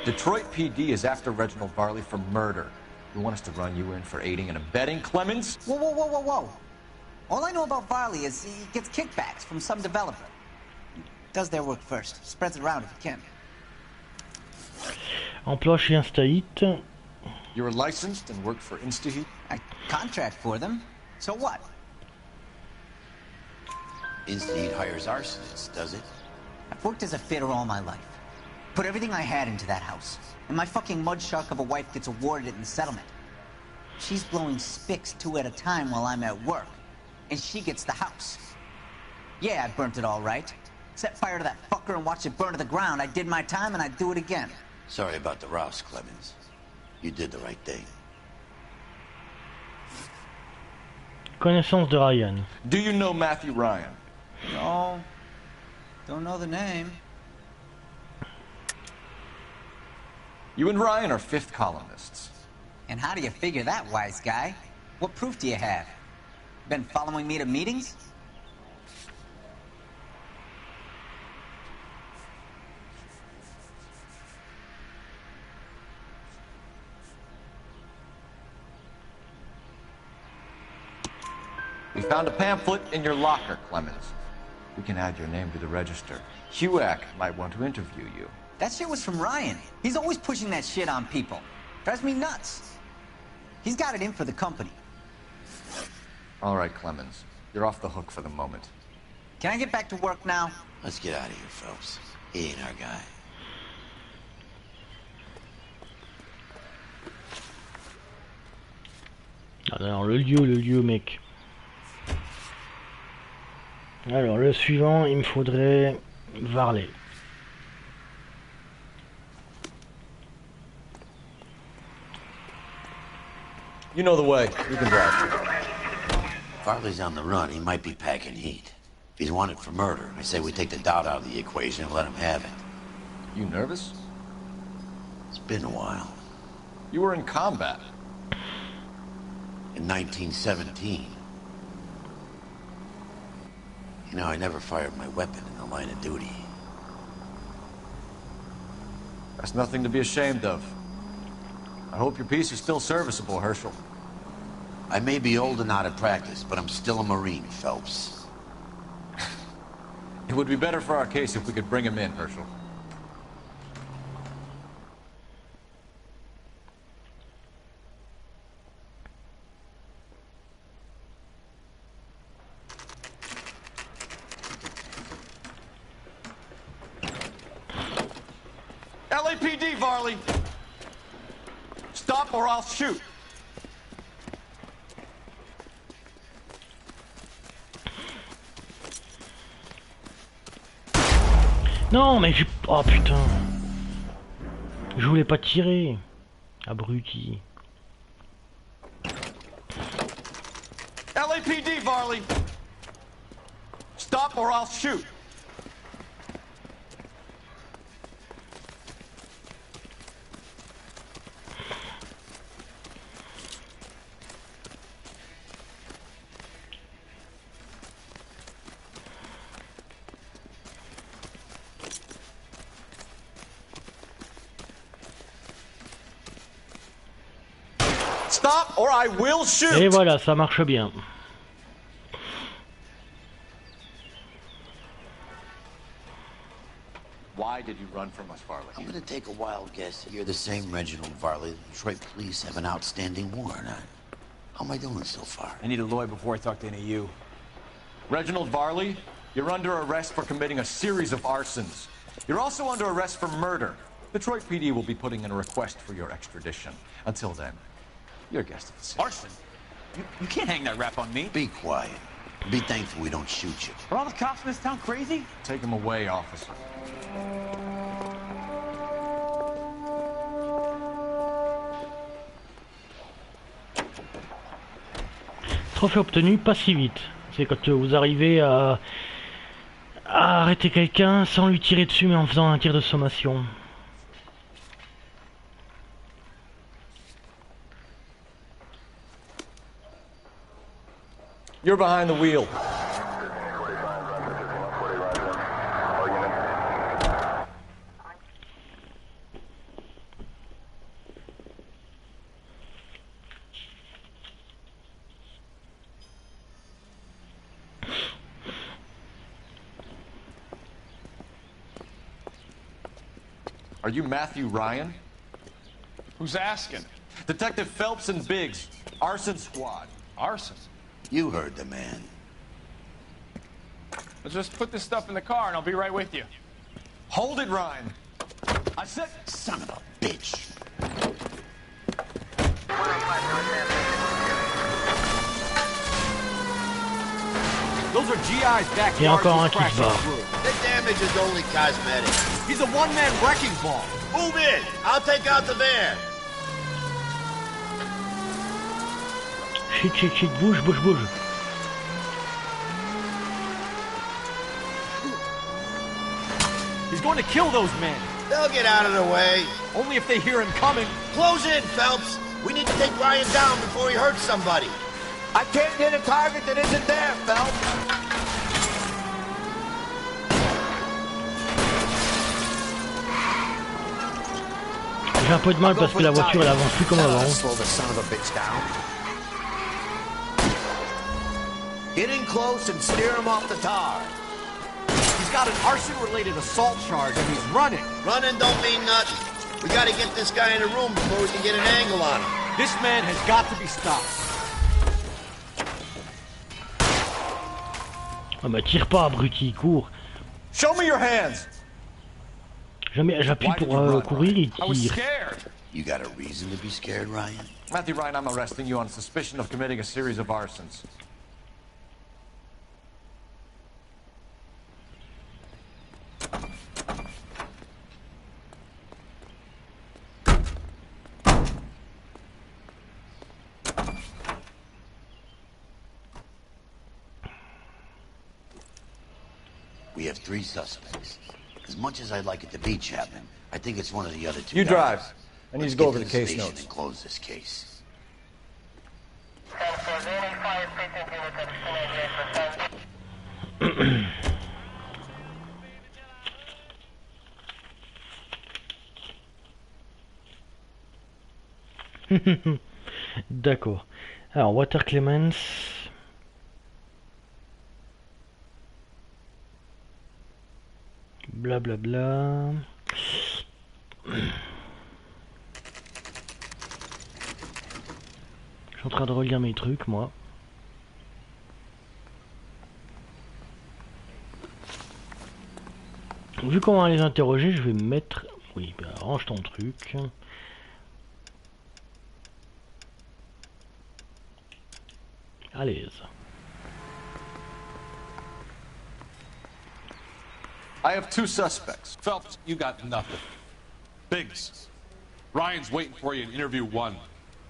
Detroit PD is after Reginald Varley for murder. You want us to run you in for aiding and abetting, Clemens? Whoa, whoa, whoa, whoa, whoa. All I know about Varley is he gets kickbacks from some developer. Does their work first. Spreads it around if he can. Emploi chez Instahit. You're licensed and work for Instaheat? I contract for them. So what? Instaheat hires arsonists, does it? I've worked as a fitter all my life. Put everything I had into that house. And my fucking mud shark of a wife gets awarded it in settlement. She's blowing spics 2 at a time while I'm at work. And she gets the house. Yeah, I burnt it all right. Set fire to that fucker and watched it burn to the ground. I did my time and I'd do it again. Sorry about the rouse, Clemens. You did the right thing. Connaissance de Ryan. Do you know Matthew Ryan? No. Don't know the name. You and Ryan are fifth columnists. And how do you figure that, wise guy? What proof do you have? Been following me to meetings? We found a pamphlet in your locker, Clemens. We can add your name to the register. HUAC might want to interview you. That shit was from Ryan. He's always pushing that shit on people. Drives me nuts. He's got it in for the company. All right, Clemens. You're off the hook for the moment. Can I get back to work now? Let's get out of here, Phelps. He ain't our guy. Alors, le lieu, mec. Alors, le suivant, il me faudrait Varley. You know the way. You can drive. Varley's on the run. He might be packing heat. If he's wanted for murder, I say we take the doubt out of the equation and let him have it. You nervous? It's been a while. You were in combat. In 1917. You know, I never fired my weapon in the line of duty. That's nothing to be ashamed of. I hope your piece is still serviceable, Herschel. I may be old and out of practice, but I'm still a Marine, Phelps. It would be better for our case if we could bring him in, Herschel. LAPD, Varley! Stop or I'll shoot! Non, mais j'ai... Oh putain. Je voulais pas tirer. Abruti. LAPD, Varley! Stop or I'll shoot! Stop or I will shoot. Et voilà, ça marche bien. Why did you run from us, Varley? I'm gonna take a wild guess that you're the same Reginald Varley the Detroit police have an outstanding warrant on. How am I doing so far? I need a lawyer before I talk to any of you. Reginald Varley, you're under arrest for committing a series of arsons. You're also under arrest for murder. Detroit PD will be putting in a request for your extradition. Until then, you're a guest of the city. Arson? You can't hang that rap on me. Be quiet. Be thankful we don't shoot you. Are all the cops in this town crazy? Take him away, officer. Trophée obtenu pas si vite. C'est quand vous arrivez à arrêter quelqu'un sans lui tirer dessus mais en faisant un tir de sommation. You're behind the wheel. Are you Matthew Ryan? Who's asking? Detective Phelps and Biggs, arson squad. Arson? You heard the man. Let's just put this stuff in the car and I'll be right with you. Hold it, Ryan. I said, son of a bitch. Those are GI's Il y a backyard. encore un qui se bat. The damage is only cosmetic. He's a one-man wrecking ball. Move in. I'll take out the van. Shit, shit, shit, bouge, bouge, bouge. He's going to kill those men. They'll get out of the way. Only if they hear him coming. Close in, Phelps. We need to take Ryan down before he hurts somebody. I can't hit a target that isn't there, Phelps. J'ai un peu de mal parce que la voiture elle avance plus comme avant. Slow the son of a bitch down. Get in close and steer him off the tar. He's got an arson-related assault charge and he's running. Running don't mean nothing. We gotta get this guy in a room before we can get an angle on him. This man has got to be stopped. Ah bah tire pas, abruti, cours. Show me your hands. Jamais j'appuie pour courir, il tire. You got a reason to be scared, Ryan? Matthew Ryan, I'm arresting you on suspicion of committing a series of arsons. We have 3 suspects. As much as I'd like it to be Chapman, I think it's one of the other 2 You guys. drive. I need Let's to go get over the case station notes. And close this case. D'accord. Alors, Water Clemens. Blablabla. Je suis en train de relire mes trucs, moi. Vu qu'on va les interroger, je vais me mettre... Oui, bah, range ton truc. À l'aise. I have 2 suspects. Phelps, you got nothing. Biggs, Ryan's waiting for you in interview 1.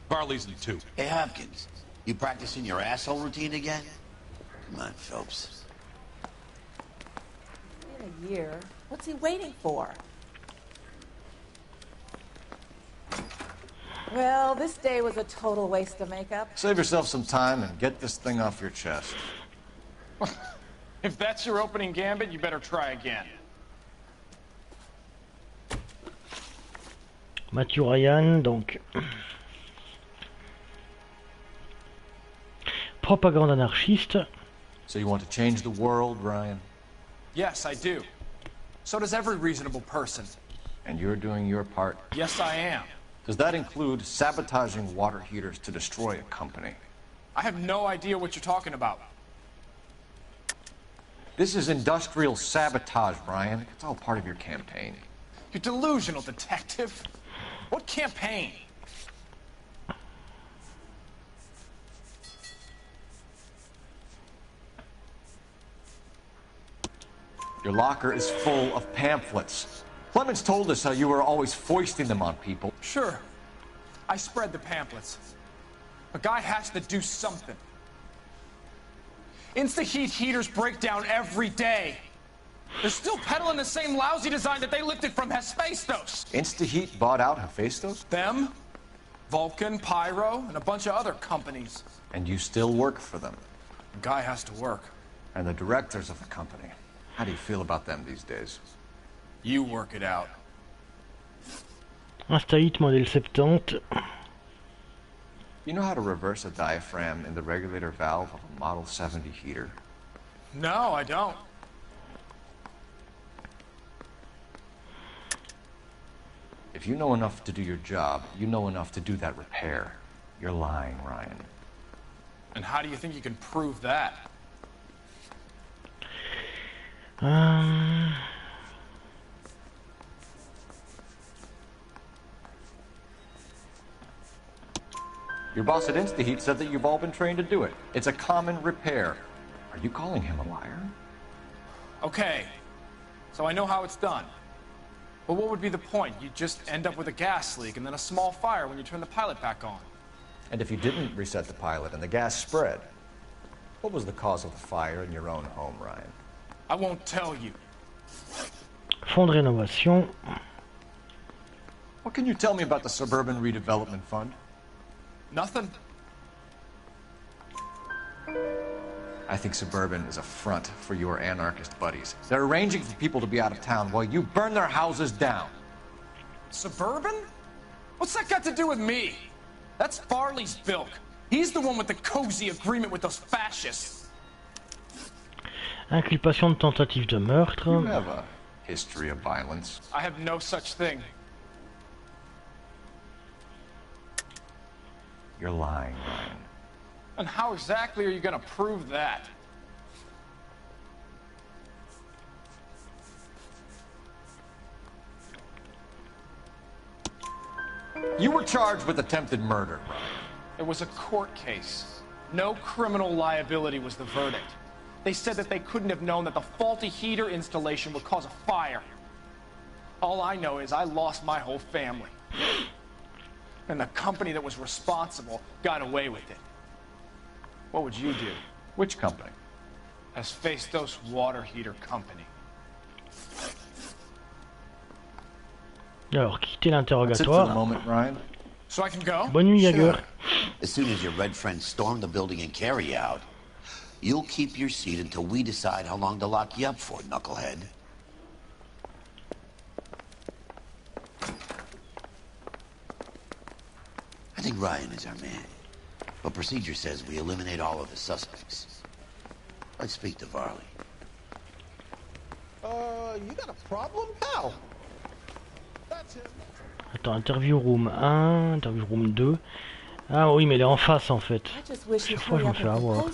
Varley's in 2. Hey, Hopkins, you practicing your asshole routine again? Come on, Phelps. In a year? What's he waiting for? Well, this day was a total waste of makeup. Save yourself some time and get this thing off your chest. If that's your opening gambit, you better try again. Matthew Ryan, donc. Propagande anarchiste. So you want to change the world, Ryan? Yes, I do. So does every reasonable person. And you're doing your part? Yes, I am. Does that include sabotaging water heaters to destroy a company? I have no idea what you're talking about. This is industrial sabotage, Ryan. It's all part of your campaign. You're delusional, detective. What campaign? Your locker is full of pamphlets. Clemens told us how you were always foisting them on people. Sure. I spread the pamphlets. A guy has to do something. Insta-heat heaters break down every day. They're still peddling the same lousy design that they lifted from Hephaestus. Insta-heat bought out Hephaestus? Them, Vulcan, Pyro, and a bunch of other companies. And you still work for them? A guy has to work. And the directors of the company. How do you feel about them these days? You work it out. Insta-heat modèle 70. You know how to reverse a diaphragm in the regulator valve of a Model 70 heater? No, I don't. If you know enough to do your job, you know enough to do that repair. You're lying, Ryan. And how do you think you can prove that? Your boss at InstaHeat said that you've all been trained to do it. It's a common repair. Are you calling him a liar? Okay, so I know how it's done. But what would be the point? You just end up with a gas leak and then a small fire when you turn the pilot back on. And if you didn't reset the pilot and the gas spread, what was the cause of the fire in your own home, Ryan? I won't tell you. Fonds de rénovation. What can you tell me about the Suburban Redevelopment Fund? Nothing. I think Suburban is a front for your anarchist buddies. They're arranging for people to be out of town while you burn their houses down. Suburban? What's that got to do with me? That's Farley's bilk. He's the one with the cozy agreement with those fascists. Inculpation de tentative de meurtre. You have a history of violence. I have no such thing. You're lying, Ryan. And how exactly are you going to prove that? You were charged with attempted murder. It was a court case. No criminal liability was the verdict. They said that they couldn't have known that the faulty heater installation would cause a fire. All I know is I lost my whole family. And the company that was responsible got away with it. What would you do? Which company? Hephaestos Water Heater Company. Alors, quittez l'interrogatoire. So I can go? Bonne nuit, Jaeger. As soon as your red friends storm the building and carry out, you'll keep your seat until we decide how long to lock you up for, knucklehead. I think Ryan is our man. But procedure says we eliminate all of the suspects. Let's speak to Varley. You got a problem, pal? That's him. Attends, interview room 1, interview room 2. Ah oui, mais elle est en face en fait. Chaque fois je me fais avoir.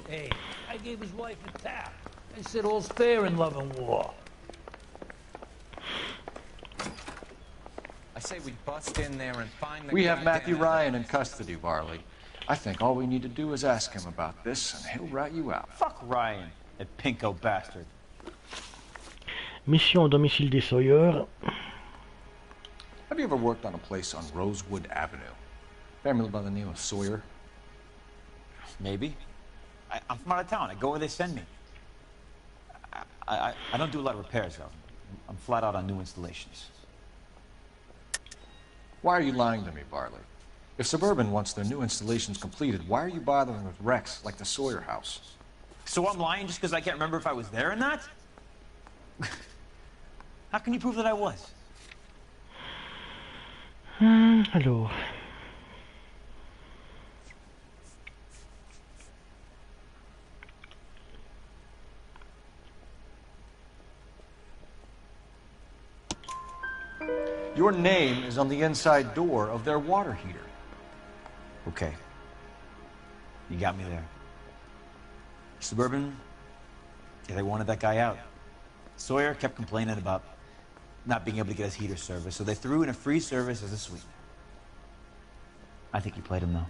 Hey, I gave his wife a tap. I said all's fair in love and war. I say we bust in there and find the We have guy Matthew down Ryan in custody, Varley. I think all we need to do is ask him about this, and he'll rat you out. Fuck Ryan, that pinko bastard. Mission au domicile des Sawyer. Have you ever worked on a place on Rosewood Avenue? Family by the name of Sawyer? Maybe. I'm from out of town. I go where they send me. I don't do a lot of repairs, though. I'm flat out on new installations. Why are you lying to me, Varley? If Suburban wants their new installations completed, why are you bothering with wrecks like the Sawyer house? So I'm lying just because I can't remember if I was there or not? How can you prove that I was? Alors. Your name is on the inside door of their water heater. Okay. You got me there. Suburban, yeah, they wanted that guy out. Sawyer kept complaining about not being able to get his heater service, so they threw in a free service as a sweetener. I think he played him, though.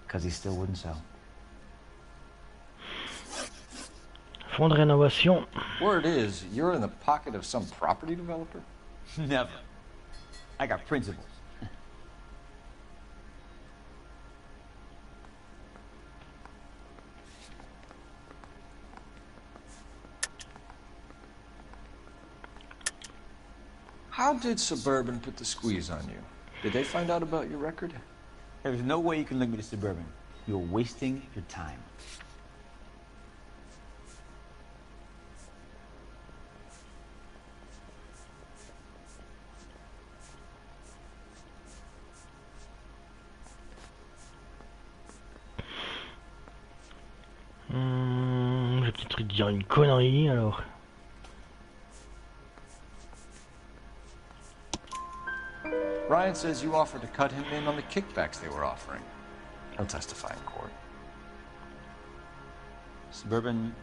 Because he still wouldn't sell. Fonds de rénovation. Word is, you're in the pocket of some property developer? Never. I got principles. How did Suburban put the squeeze on you? Did they find out about your record? There's no way you can link me to Suburban. You're wasting your time. Je vais peut-être dire une connerie alors. Ryan says you offered to cut him in on the kickbacks they were offering. He'll testify in court. Suburban,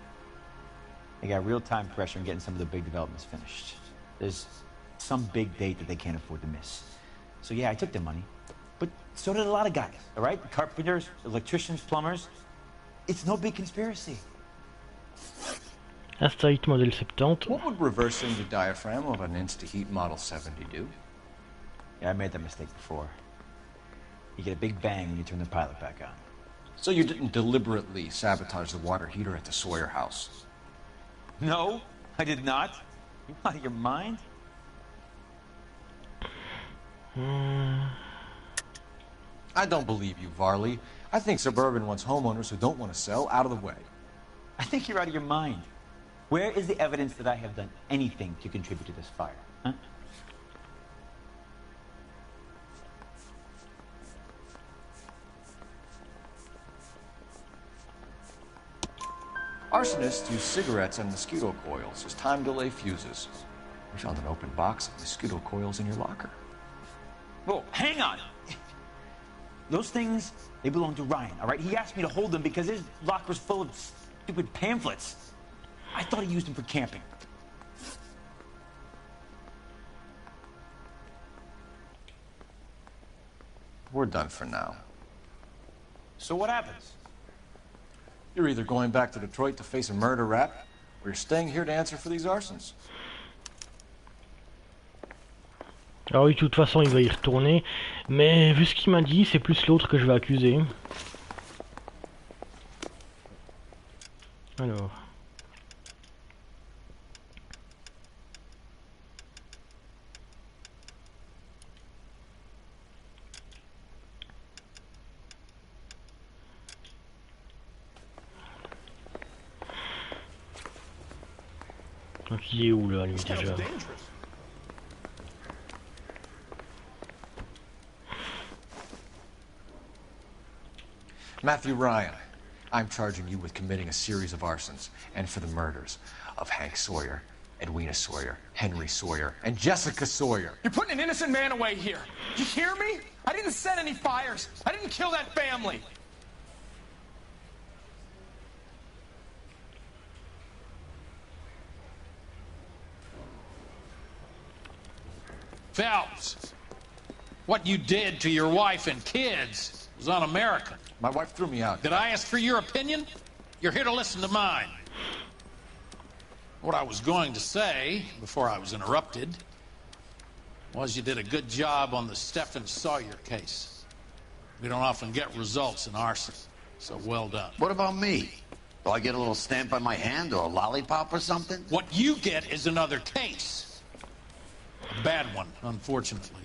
they got real time pressure on getting some of the big developments finished. There's some big date that they can't afford to miss. So yeah, I took their money. But so did a lot of guys, all right? Carpenters, electricians, plumbers. It's no big conspiracy. Astaït modèle 70. What would reversing the diaphragm of an Insta-Heat Model 70 do? Yeah, I made that mistake before. You get a big bang when you turn the pilot back on. So you didn't deliberately sabotage the water heater at the Sawyer house? No, I did not. You out of your mind? I don't believe you, Varley. I think Suburban wants homeowners who don't want to sell out of the way. I think you're out of your mind. Where is the evidence that I have done anything to contribute to this fire? Huh? Arsonists use cigarettes and mosquito coils as time delay fuses. We found an open box of mosquito coils in your locker. Whoa, hang on! Those things, they belong to Ryan, all right? He asked me to hold them because his locker's full of stupid pamphlets. I thought he used them for camping. We're done for now. So what happens? You're either going back to Detroit to face a murder rap, or you're staying here to answer for these arsons. Alors oui, de toute façon, il va y retourner. Mais vu ce qu'il m'a dit, c'est plus l'autre que je vais accuser. Alors... Donc il est où là, lui, déjà? Matthew Ryan, I'm charging you with committing a series of arsons and for the murders of Hank Sawyer, Edwina Sawyer, Henry Sawyer, and Jessica Sawyer. You're putting an innocent man away here. You hear me? I didn't set any fires. I didn't kill that family. Phelps, what you did to your wife and kids was un-American. My wife threw me out. Did I ask for your opinion? You're here to listen to mine. What I was going to say, before I was interrupted, was you did a good job on the Stephen Sawyer case. We don't often get results in arson, so well done. What about me? Do I get a little stamp on my hand or a lollipop or something? What you get is another case. A bad one, unfortunately.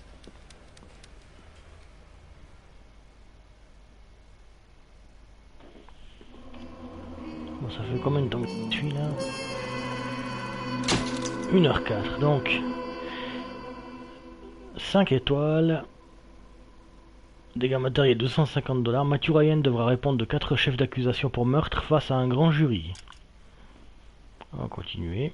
Bon, ça fait combien de temps que je suis là? 1h04, donc 5 étoiles. Dégâts matériels $250. Matthew Ryan devra répondre de 4 chefs d'accusation pour meurtre face à un grand jury. On va continuer.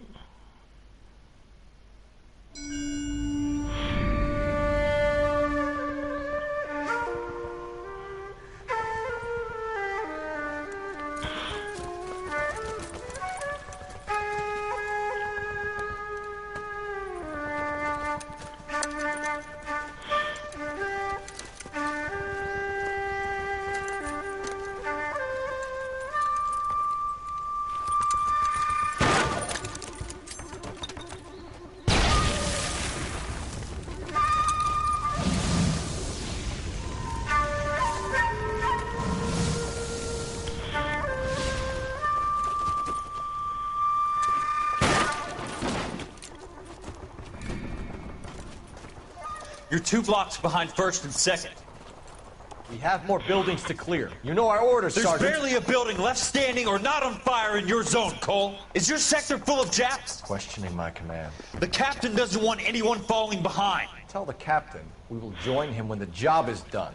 You're 2 blocks behind 1st and 2nd. We have more buildings to clear. You know our orders, Sergeant. There's barely a building left standing or not on fire in your zone, Cole. Is your sector full of Japs? Questioning my command. The captain doesn't want anyone falling behind. Tell the captain we will join him when the job is done.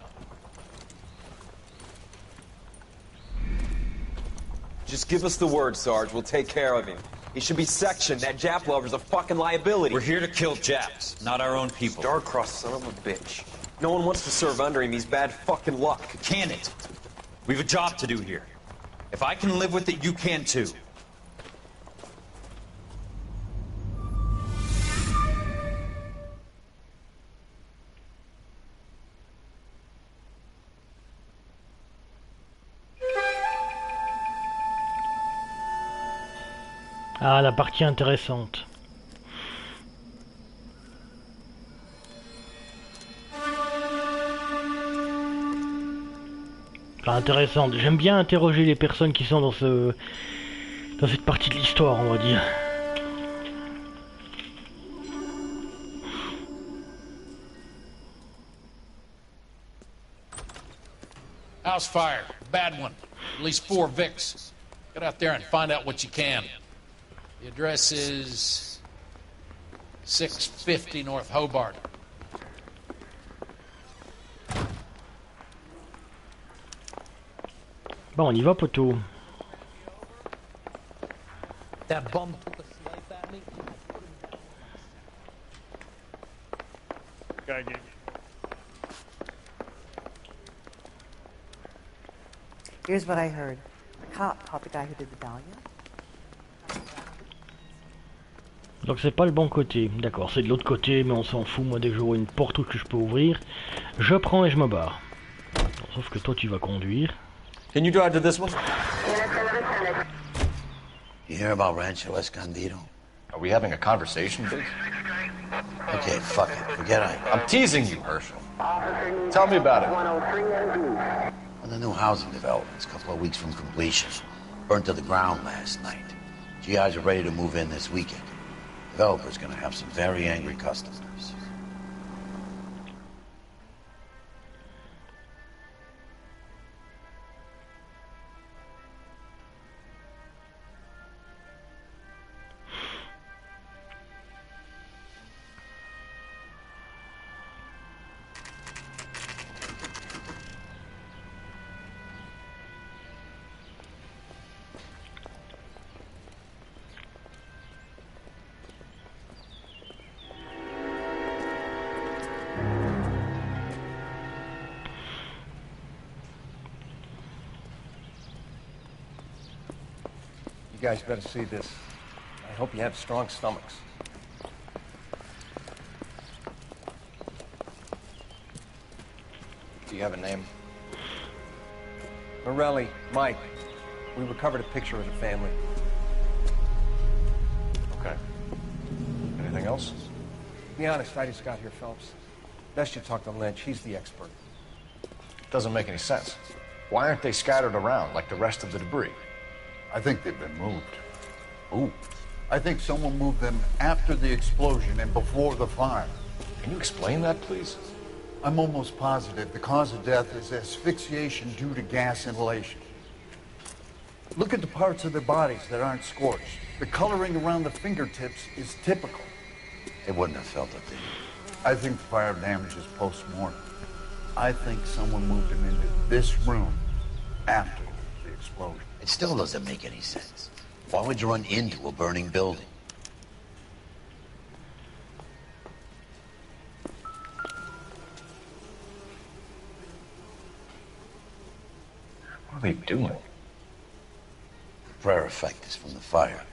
Just give us the word, Sarge. We'll take care of him. He should be sectioned. That Jap lover's a fucking liability. We're here to kill Japs, not our own people. Star-crossed son of a bitch. No one wants to serve under him. He's bad fucking luck. Can it? We have a job to do here. If I can live with it, you can too. Ah, la partie intéressante. Enfin, intéressante. J'aime bien interroger les personnes qui sont dans cette partie de l'histoire, on va dire. House fire. Bad one. At least 4 Vicks. Get out there and find out what you can. The address is 650 North Hobart. Bon, on y va, poteau. That bum took a snipe at me. Guy gave you. Here's what I heard. The cop caught the guy who did the dahlia. Donc c'est pas le bon côté. D'accord, c'est de l'autre côté, mais on s'en fout. Moi, dès que je vois une porte que je peux ouvrir, je prends et je me barre. Sauf que toi, tu vas conduire. Can you drive to this one? You hear about Rancho Escondido? Are we having a conversation, Biggs? Okay, fuck it. Forget I'm teasing you, Herschel. Tell me about it. Well, the new housing development's a couple of weeks from completion. Burnt to the ground last night. GIs are ready to move in this weekend. Developer's gonna have some very angry customers. You guys better see this. I hope you have strong stomachs. Do you have a name? Morelli, Mike. We recovered a picture of the family. Okay. Anything else? Be honest, I just got here, Phelps. Best you talk to Lynch. He's the expert. Doesn't make any sense. Why aren't they scattered around like the rest of the debris? I think they've been moved. Ooh. I think someone moved them after the explosion and before the fire. Can you explain that, please? I'm almost positive the cause of death is asphyxiation due to gas inhalation. Look at the parts of their bodies that aren't scorched. The coloring around the fingertips is typical. They wouldn't have felt it, I think the fire damage is post-mortem. I think someone moved them into this room after the explosion. It still doesn't make any sense. Why would you run into a burning building? What are they doing? The prayer effect is from the fire.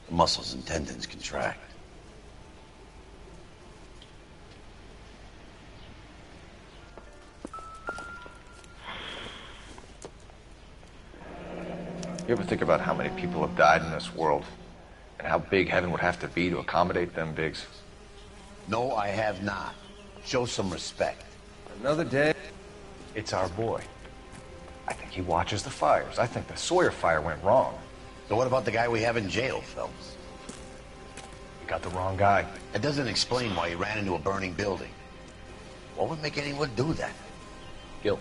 The muscles and tendons contract. You ever think about how many people have died in this world? And how big heaven would have to be to accommodate them, Biggs? No, I have not. Show some respect. Another day. It's our boy. I think he watches the fires. I think the Sawyer fire went wrong. So what about the guy we have in jail, Phelps? You got the wrong guy. It doesn't explain why he ran into a burning building. What would make anyone do that? Guilt.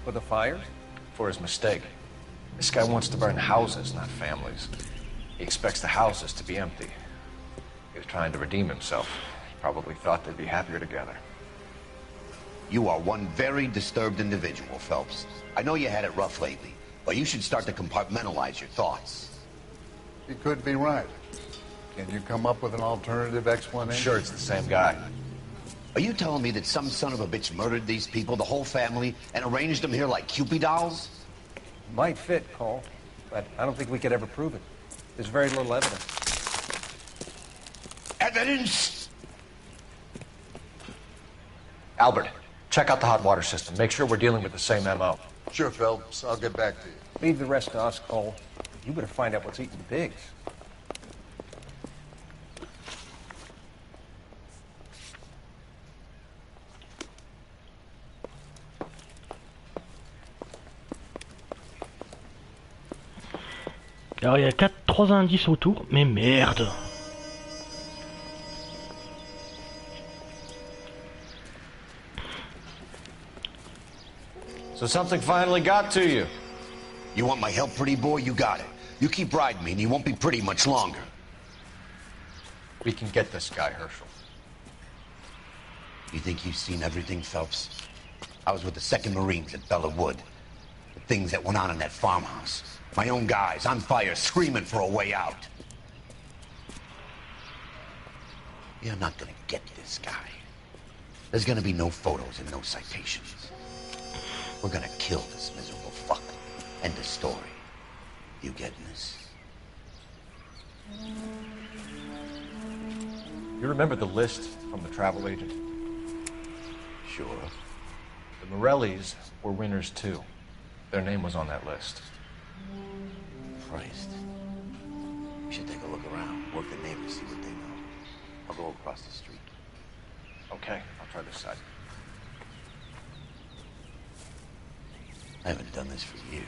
For the fires? For his mistake. This guy wants to burn houses, not families. He expects the houses to be empty. He was trying to redeem himself. He probably thought they'd be happier together. You are one very disturbed individual, Phelps. I know you had it rough lately, but you should start to compartmentalize your thoughts. He could be right. Can you come up with an alternative explanation? Sure, it's the same guy. Are you telling me that some son of a bitch murdered these people, the whole family, and arranged them here like Cupid dolls? Might fit, Cole, but I don't think we could ever prove it. There's very little evidence. Evidence? Albert, check out the hot water system. Make sure we're dealing with the same MO. Sure, Phelps. I'll get back to you. Leave the rest to us, Cole. You better find out what's eating the pigs. Alors il y a 3 indices autour, mais merde. So something finally got to you. You want my help, pretty boy? You got it. You keep riding me and you won't be pretty much longer. We can get this guy, Herschel. You think you've seen everything, Phelps? I was with the 2nd Marines at Bella Wood. The things that went on in that farmhouse. My own guys on fire, screaming for a way out. You're not gonna get this guy. There's gonna be no photos and no citations. We're gonna kill this miserable fuck. End of story. You getting this? You remember the list from the travel agent? Sure. The Morellis were winners too. Their name was on that list. Christ. We should take a look around, work the neighbors, see what they know. I'll go across the street. Okay, I'll try this side. I haven't done this for years.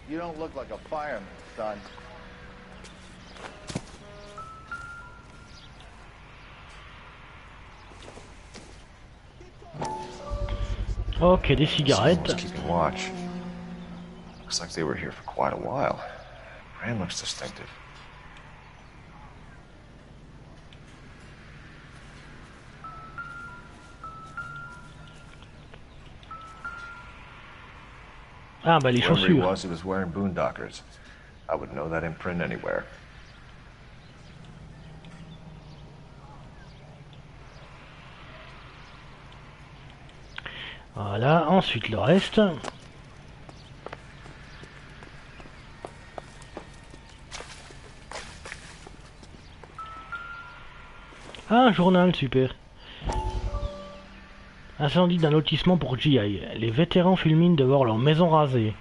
You don't look like a fireman, son. Ok, des cigarettes. Keeping watch. Looks like they were here for quite a while. Brand looks distinctive. Ah bah les Whoever he chaussures. was wearing boondockers. I would know that imprint anywhere. Voilà, ensuite le reste. Ah, un journal, super. Incendie d'un lotissement pour GI. Les vétérans fulminent de voir leur maison rasée.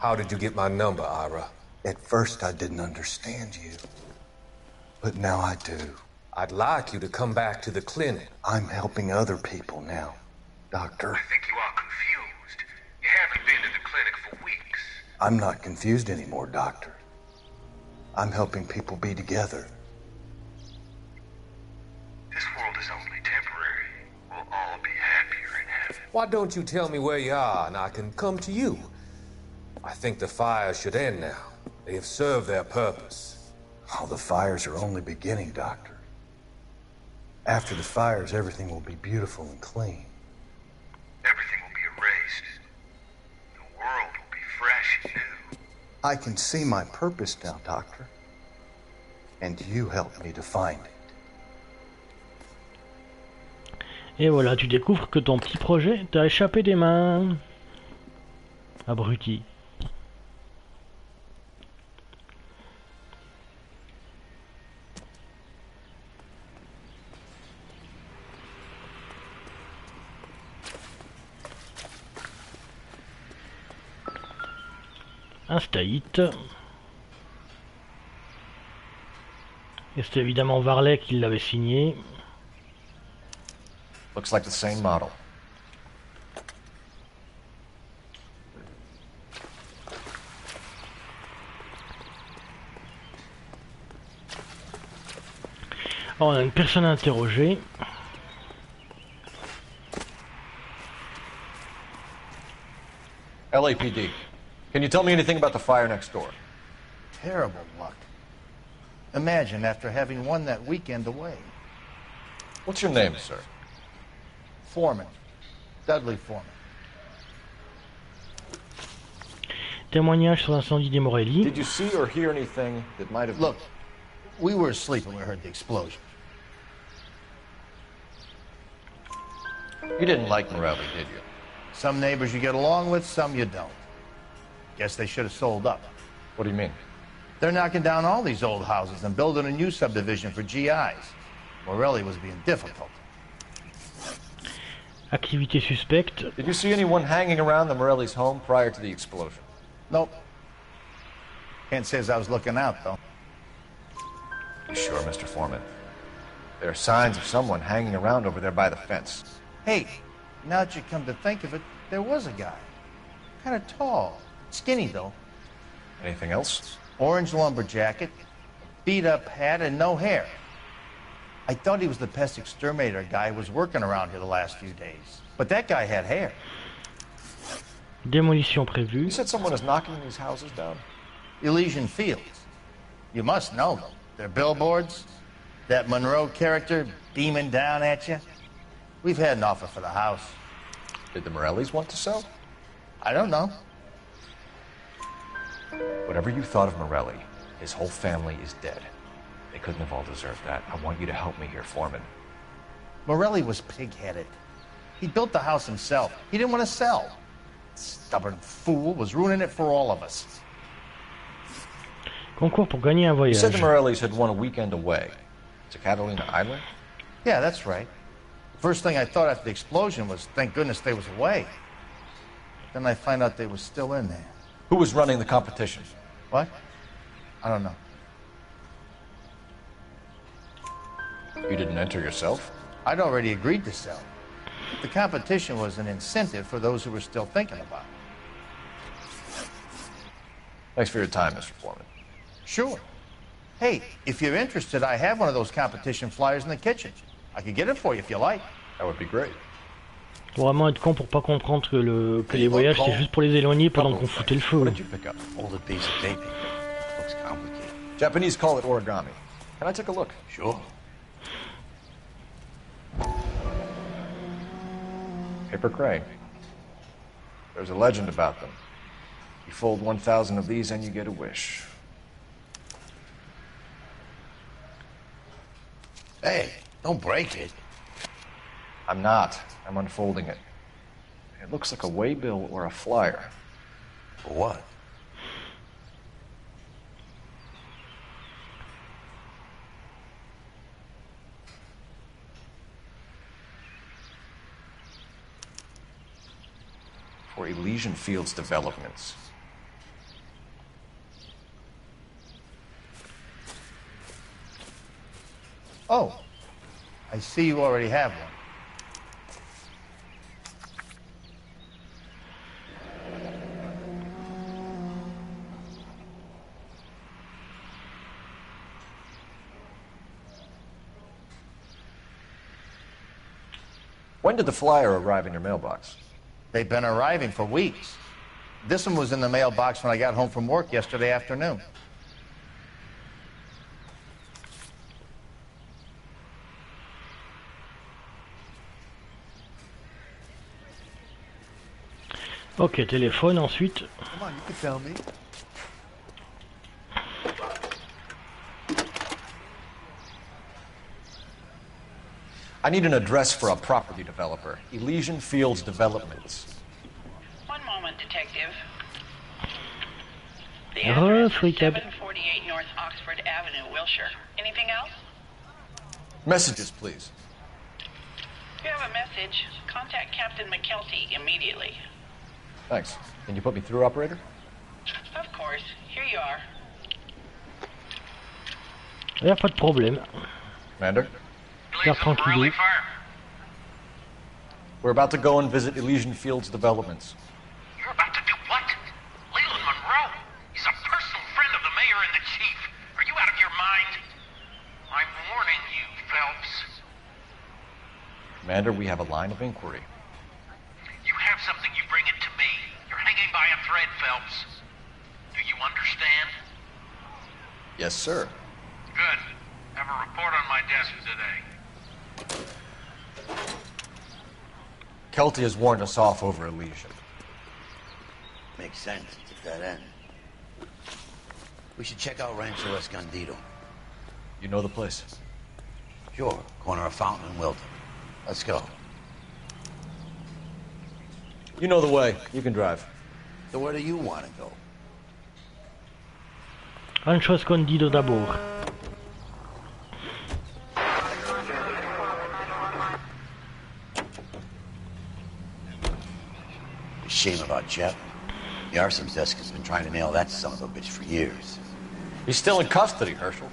How did you get my number, Ira? At first I didn't understand you. But now I do. I'd like you to come back to the clinic. I'm helping other people now, Doctor. I think you are confused. You haven't been to the clinic for weeks. I'm not confused anymore, Doctor. I'm helping people be together. This world is only temporary. We'll all be happier in heaven. Why don't you tell me where you are and I can come to you? I think the fires should end now. They have served their purpose. Oh, the fires are only beginning, Doctor. After the fires, everything will be beautiful and clean. Everything will be erased. The world will be fresh and new. I can see my purpose now, Doctor. And you help me to find it. Et voilà, tu découvres que ton petit projet t'a échappé des mains. Abruti. Un staït. Et c'est évidemment Varley qui l'avait signé. Looks like the same model. Oh, on a une personne à interroger. LAPD. Can you tell me anything about the fire next door? Terrible luck. Imagine after having won that weekend away. What's your name, sir? Foreman. Dudley Foreman. Témoignage sur l'incendie des Morelli. Did you see or hear anything that might have... Look, we were asleep when we heard the explosion. You didn't like Morelli, did you? Some neighbors you get along with, some you don't. Guess they should have sold up. What do you mean? They're knocking down all these old houses and building a new subdivision for GIs. Morelli was being difficult. Activité suspecte. Did you see anyone hanging around the Morelli's home prior to the explosion? Nope. Can't say as I was looking out, though. You sure, Mr. Foreman? There are signs of someone hanging around over there by the fence. Hey, now that you come to think of it, there was a guy. Kind of tall. Skinny, though. Anything else? Orange lumber jacket, beat-up hat, and no hair. I thought he was the pest exterminator guy who was working around here the last few days. But that guy had hair. Démolition prévue. You said someone is knocking these houses down? Elysian Fields. You must know them. They're billboards. That Monroe character beaming down at you. We've had an offer for the house. Did the Morellis want to sell? I don't know. Whatever you thought of Morelli, his whole family is dead. They couldn't have all deserved that. I want you to help me here, Foreman. Morelli was pig-headed. He built the house himself. He didn't want to sell. Stubborn fool was ruining it for all of us. Concours pour gagner un voyage. You said the Morellis had won a weekend away to Catalina Island? Yeah, that's right. First thing I thought after the explosion was, thank goodness they was away. Then I find out they was still in there. Who was running the competition? What? I don't know. You didn't enter yourself? I'd already agreed to sell. The competition was an incentive for those who were still thinking about it. Thanks for your time, Mr. Foreman. Sure. Hey, if you're interested, I have one of those competition flyers in the kitchen. I could get it for you if you like. That would be great. Faut vraiment être con pour pas comprendre que les voyages c'est juste pour les éloigner pendant qu'on foutait le feu. What did you pick up? Old piece of paper. Looks complicated. Japanese call it origami. Can I take a look? Sure. Paper crane. There's a legend about them. You fold 1,000 of these and you get a wish. Hey, don't break it. I'm not. I'm unfolding it. It looks like a waybill or a flyer. For what? For Elysian Fields developments. Oh, I see you already have one. When did the flyer arrive in your mailbox? They've been arriving for weeks. This one was in the mailbox when I got home from work yesterday afternoon. Ok, téléphone ensuite. Come on, you can tell me. I need an address for a property developer. Elysian Fields Developments. One moment, Detective. The address is 748 North Oxford Avenue, Wilshire. Anything else? Messages, please. If you have a message, contact Captain McKelty immediately. Thanks. Can you put me through, operator? Of course. Here you are. Y a pas de problème. Commander? Faire tranquille. We're about to go and visit Elysian Fields Developments. You're about to do what? Leland Monroe? He's a personal friend of the mayor and the chief. Are you out of your mind? I'm warning you, Phelps. Commander, we have a line of inquiry. You have something, you bring it to me. You're hanging by a thread, Phelps. Do you understand? Yes, sir. Good. Have a report on my desk today. Kelty has warned us off over Elysian. Makes sense. It's at that end. We should check out Rancho Escondido. You know the place? Sure. Corner of Fountain and Wilton. Let's go. You know the way. You can drive. So where do you want to go? Rancho Escondido d'abord. Shame about Jeff. The arson's desk has been trying to nail that son of a bitch for years. He's still in custody, Herschel.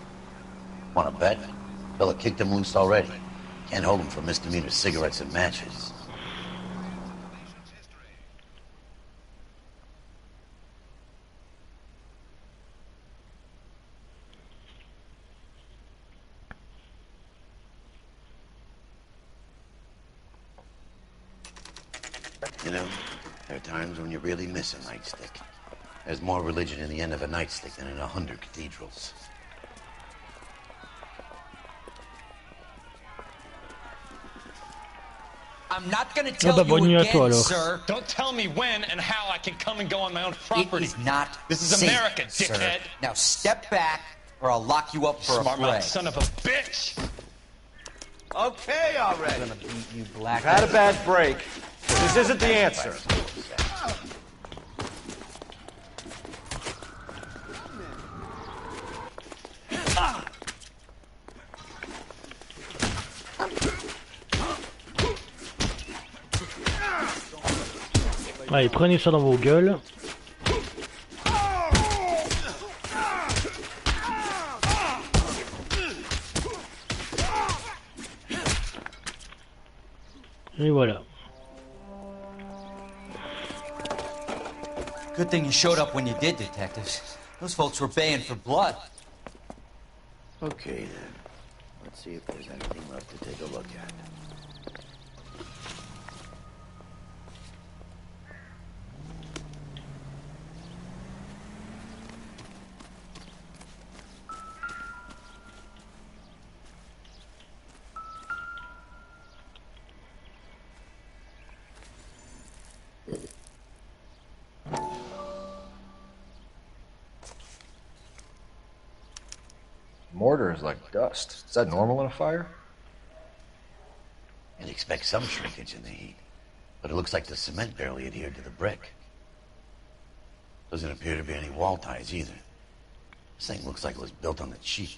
Want to bet? Fella kicked him loose already. Can't hold him for misdemeanor cigarettes and matches. You know, there are times when you really miss a nightstick. There's more religion in the end of a nightstick than in 100 cathedrals. I'm not gonna tell you again, sir. Don't tell me when and how I can come and go on my own property. It is not This is safe, America, sir. dickhead. Now step back, or I'll lock you up for Smart a fray. mouth son of a bitch. Okay, already. I'm gonna beat you black. Had a bad break. This isn't the answer. Allez, prenez ça dans vos gueules. Et voilà. Good thing you showed up when you did, detectives. Those folks were baying for blood. Okay, then. Let's see if there's anything left to take a look at. Mortar is like dust. Is that normal in a fire? You'd expect some shrinkage in the heat, but it looks like the cement barely adhered to the brick. Doesn't appear to be any wall ties either. This thing looks like it was built on the cheap.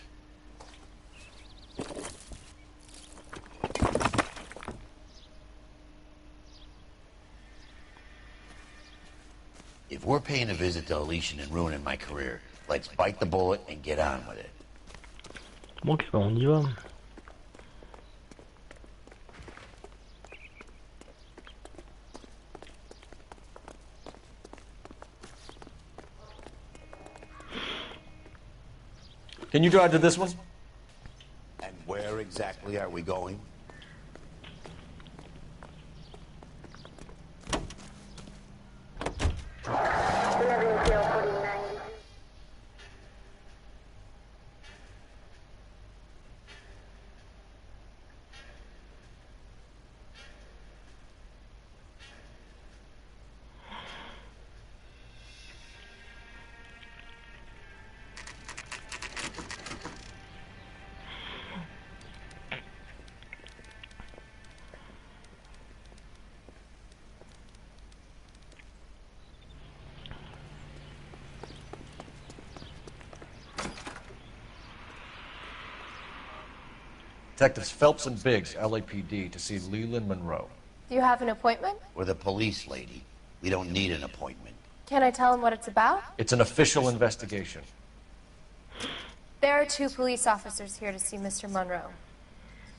If we're paying a visit to Elysian and ruining my career, let's bite the bullet and get on with it. Bon, ok, on y va. Can you drive to this one? And where exactly are we going? Detectives Phelps and Biggs, LAPD, to see Leland Monroe. Do you have an appointment? We're the police, lady. We don't need an appointment. Can I tell him what it's about? It's an official investigation. There are 2 police officers here to see Mr. Monroe.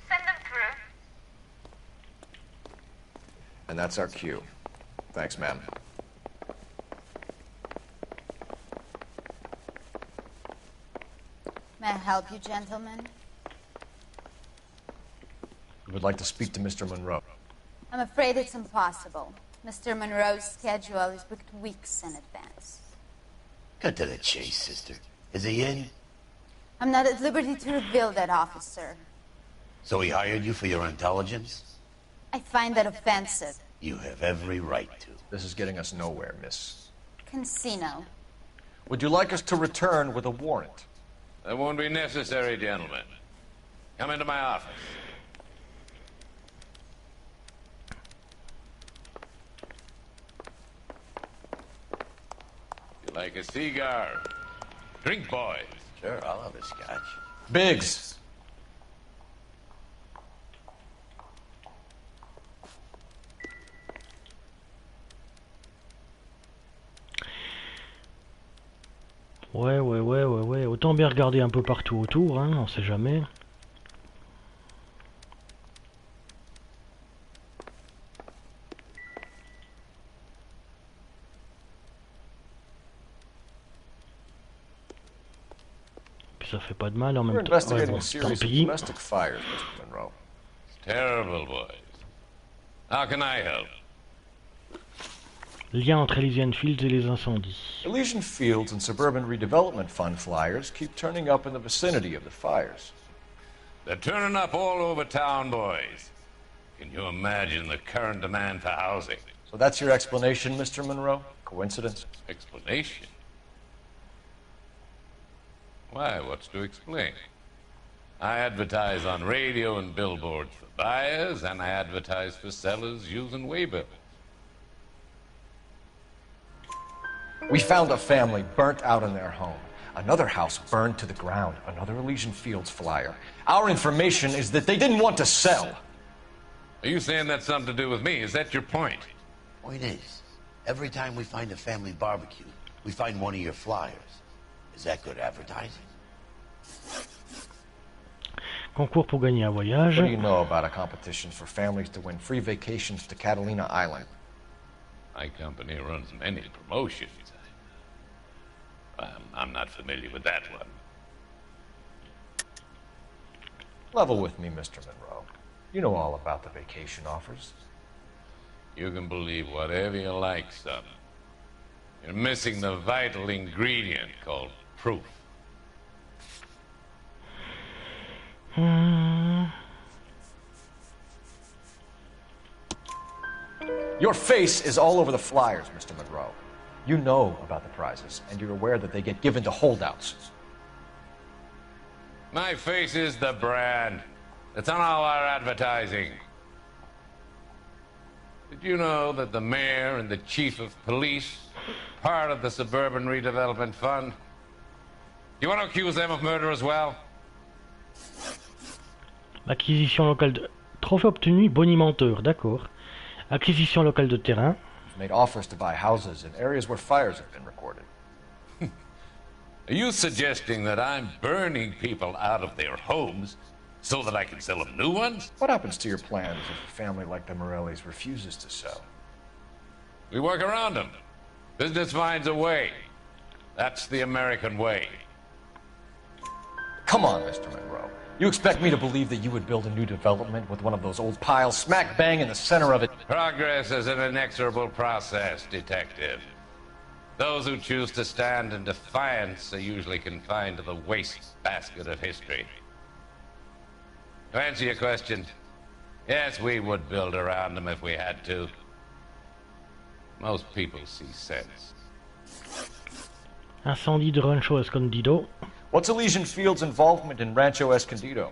Send them through. And that's our cue. Thanks, ma'am. May I help you, gentlemen? We would like to speak to Mr. Monroe. I'm afraid it's impossible. Mr. Monroe's schedule is booked weeks in advance. Cut to the chase, sister. Is he in? I'm not at liberty to reveal that, officer. So he hired you for your intelligence? I find that offensive. You have every right to. This is getting us nowhere, miss. casino. Would you like us to return with a warrant? That won't be necessary, gentlemen. Come into my office. You like a cigar? Drink, boys. Sure, I'll have a scotch. Biggs. Ouais. Autant bien regarder un peu partout autour, hein, on sait jamais. Puis ça fait pas de mal en même temps. Ouais, bon, tant pis. Domestic fires, Mr. Monroe. It's terrible, boys. How can I help? Lien entre Elysian Fields et les incendies. Elysian Fields and Suburban Redevelopment Fund flyers keep turning up in the vicinity of the fires. They're turning up all over town, boys. Can you imagine the current demand for housing? So that's your explanation, Mr. Monroe? Coincidence? Explanation? Why, what's to explain? I advertise on radio and billboards for buyers, and I advertise for sellers using waybills. We found a family burnt out in their home. Another house burned to the ground. Another Elysian Fields flyer. Our information is that they didn't want to sell. Are you saying that's something to do with me? Is that your point? Point is, every time we find a family barbecue, we find one of your flyers. Is that good advertising? Concours pour gagner un voyage. What do you know about a competition for families to win free vacations to Catalina Island? My company runs many promotions. I'm not familiar with that one. Level with me, Mr. Monroe. You know all about the vacation offers. You can believe whatever you like, son. You're missing the vital ingredient called proof. Your face is all over the flyers, Mr. Monroe. You know about the prizes, and you're aware that they get given to holdouts. My face is the brand. It's on all our advertising. Did you know that the mayor and the chief of police are part of the Suburban Redevelopment Fund? You want to accuse them of murder as well? Acquisition locale de... Trophée obtenu, bonimenteur, d'accord. Acquisition locale de terrain. Made offers to buy houses in areas where fires have been recorded. Are you suggesting that I'm burning people out of their homes so that I can sell them new ones? What happens to your plans if a family like the Morellis refuses to sell? We work around them. Business finds a way. That's the American way. Come on, Mr. Monroe. You expect me to believe that you would build a new development with one of those old piles smack bang in the center of it? Progress is an inexorable process, detective. Those who choose to stand in defiance are usually confined to the wastebasket of history. To answer your question, yes, we would build around them if we had to. Most people see sense. Incendie de Rancho Escondido. What's Elysian Fields' involvement in Rancho Escondido?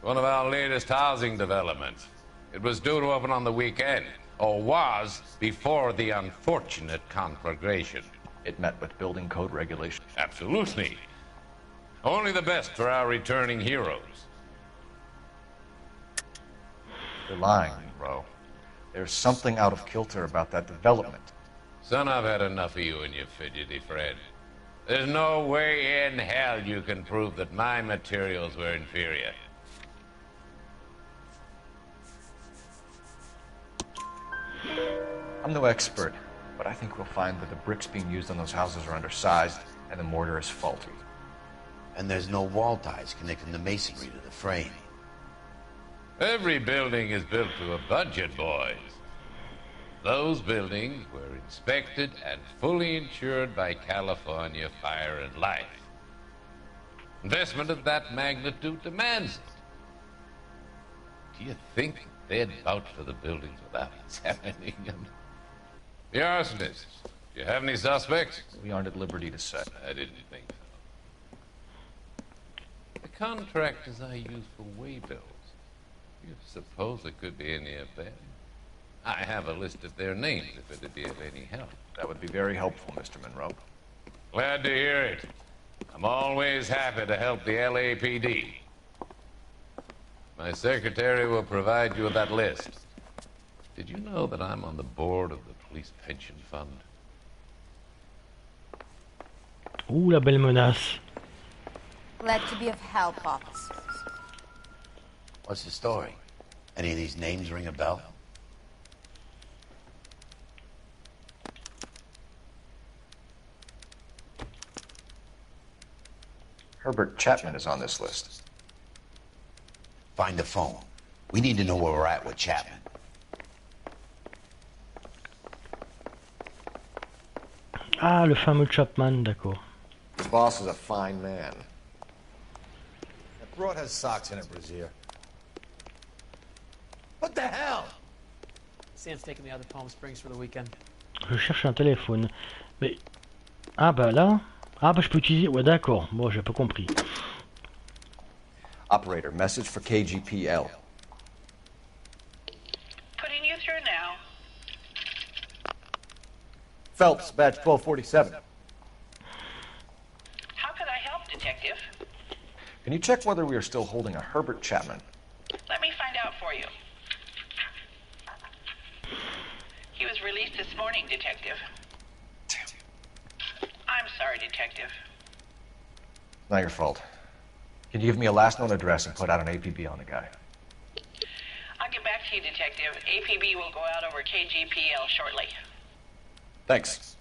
One of our latest housing developments. It was due to open on the weekend, or was before the unfortunate conflagration. It met with building code regulations. Absolutely. Only the best for our returning heroes. You're lying, Monroe. There's something out of kilter about that development. Son, I've had enough of you and your fidgety friend. There's no way in hell you can prove that my materials were inferior. I'm no expert, but I think we'll find that the bricks being used on those houses are undersized and the mortar is faulty. And there's no wall ties connecting the masonry to the frame. Every building is built to a budget, boys. Those buildings were inspected and fully insured by California Fire and Life. Investment of that magnitude demands it. Do you think they'd vouch for the buildings without examining them? The arsonists, You have any suspects? We aren't at liberty to say. I didn't think so. The contractors I use for way bills. You suppose it could be any of them? I have a list of their names if it'd be of any help. That would be very helpful, Mr. Monroe. Glad to hear it. I'm always happy to help the LAPD. My secretary will provide you with that list. Did you know that I'm on the board of the police pension fund? Ouh, la belle menace. Glad to be of help, officers. What's the story? Any of these names ring a bell? Herbert Chapman is on this list. Find the phone. We need to know where we're at with Chapman. Ah, le fameux Chapman, d'accord. His boss is a fine man. That broad has socks in it, Brazier. What the hell? Sam's taking me out to Palm Springs for the weekend. Je cherche un téléphone. Mais... Ah bah là... Ah bah je peux utiliser... Ouais d'accord, bon j'ai pas compris. Operator, message for KGPL. Putting you through now. Phelps, badge 1247. How could I help, Detective? Can you check whether we are still holding a Herbert Chapman? Let me find out for you. He was released this morning, Detective. I'm sorry, Detective. Not your fault. Can you give me a last known address and put out an APB on the guy? I'll get back to you, Detective. APB will go out over KGPL shortly. Thanks.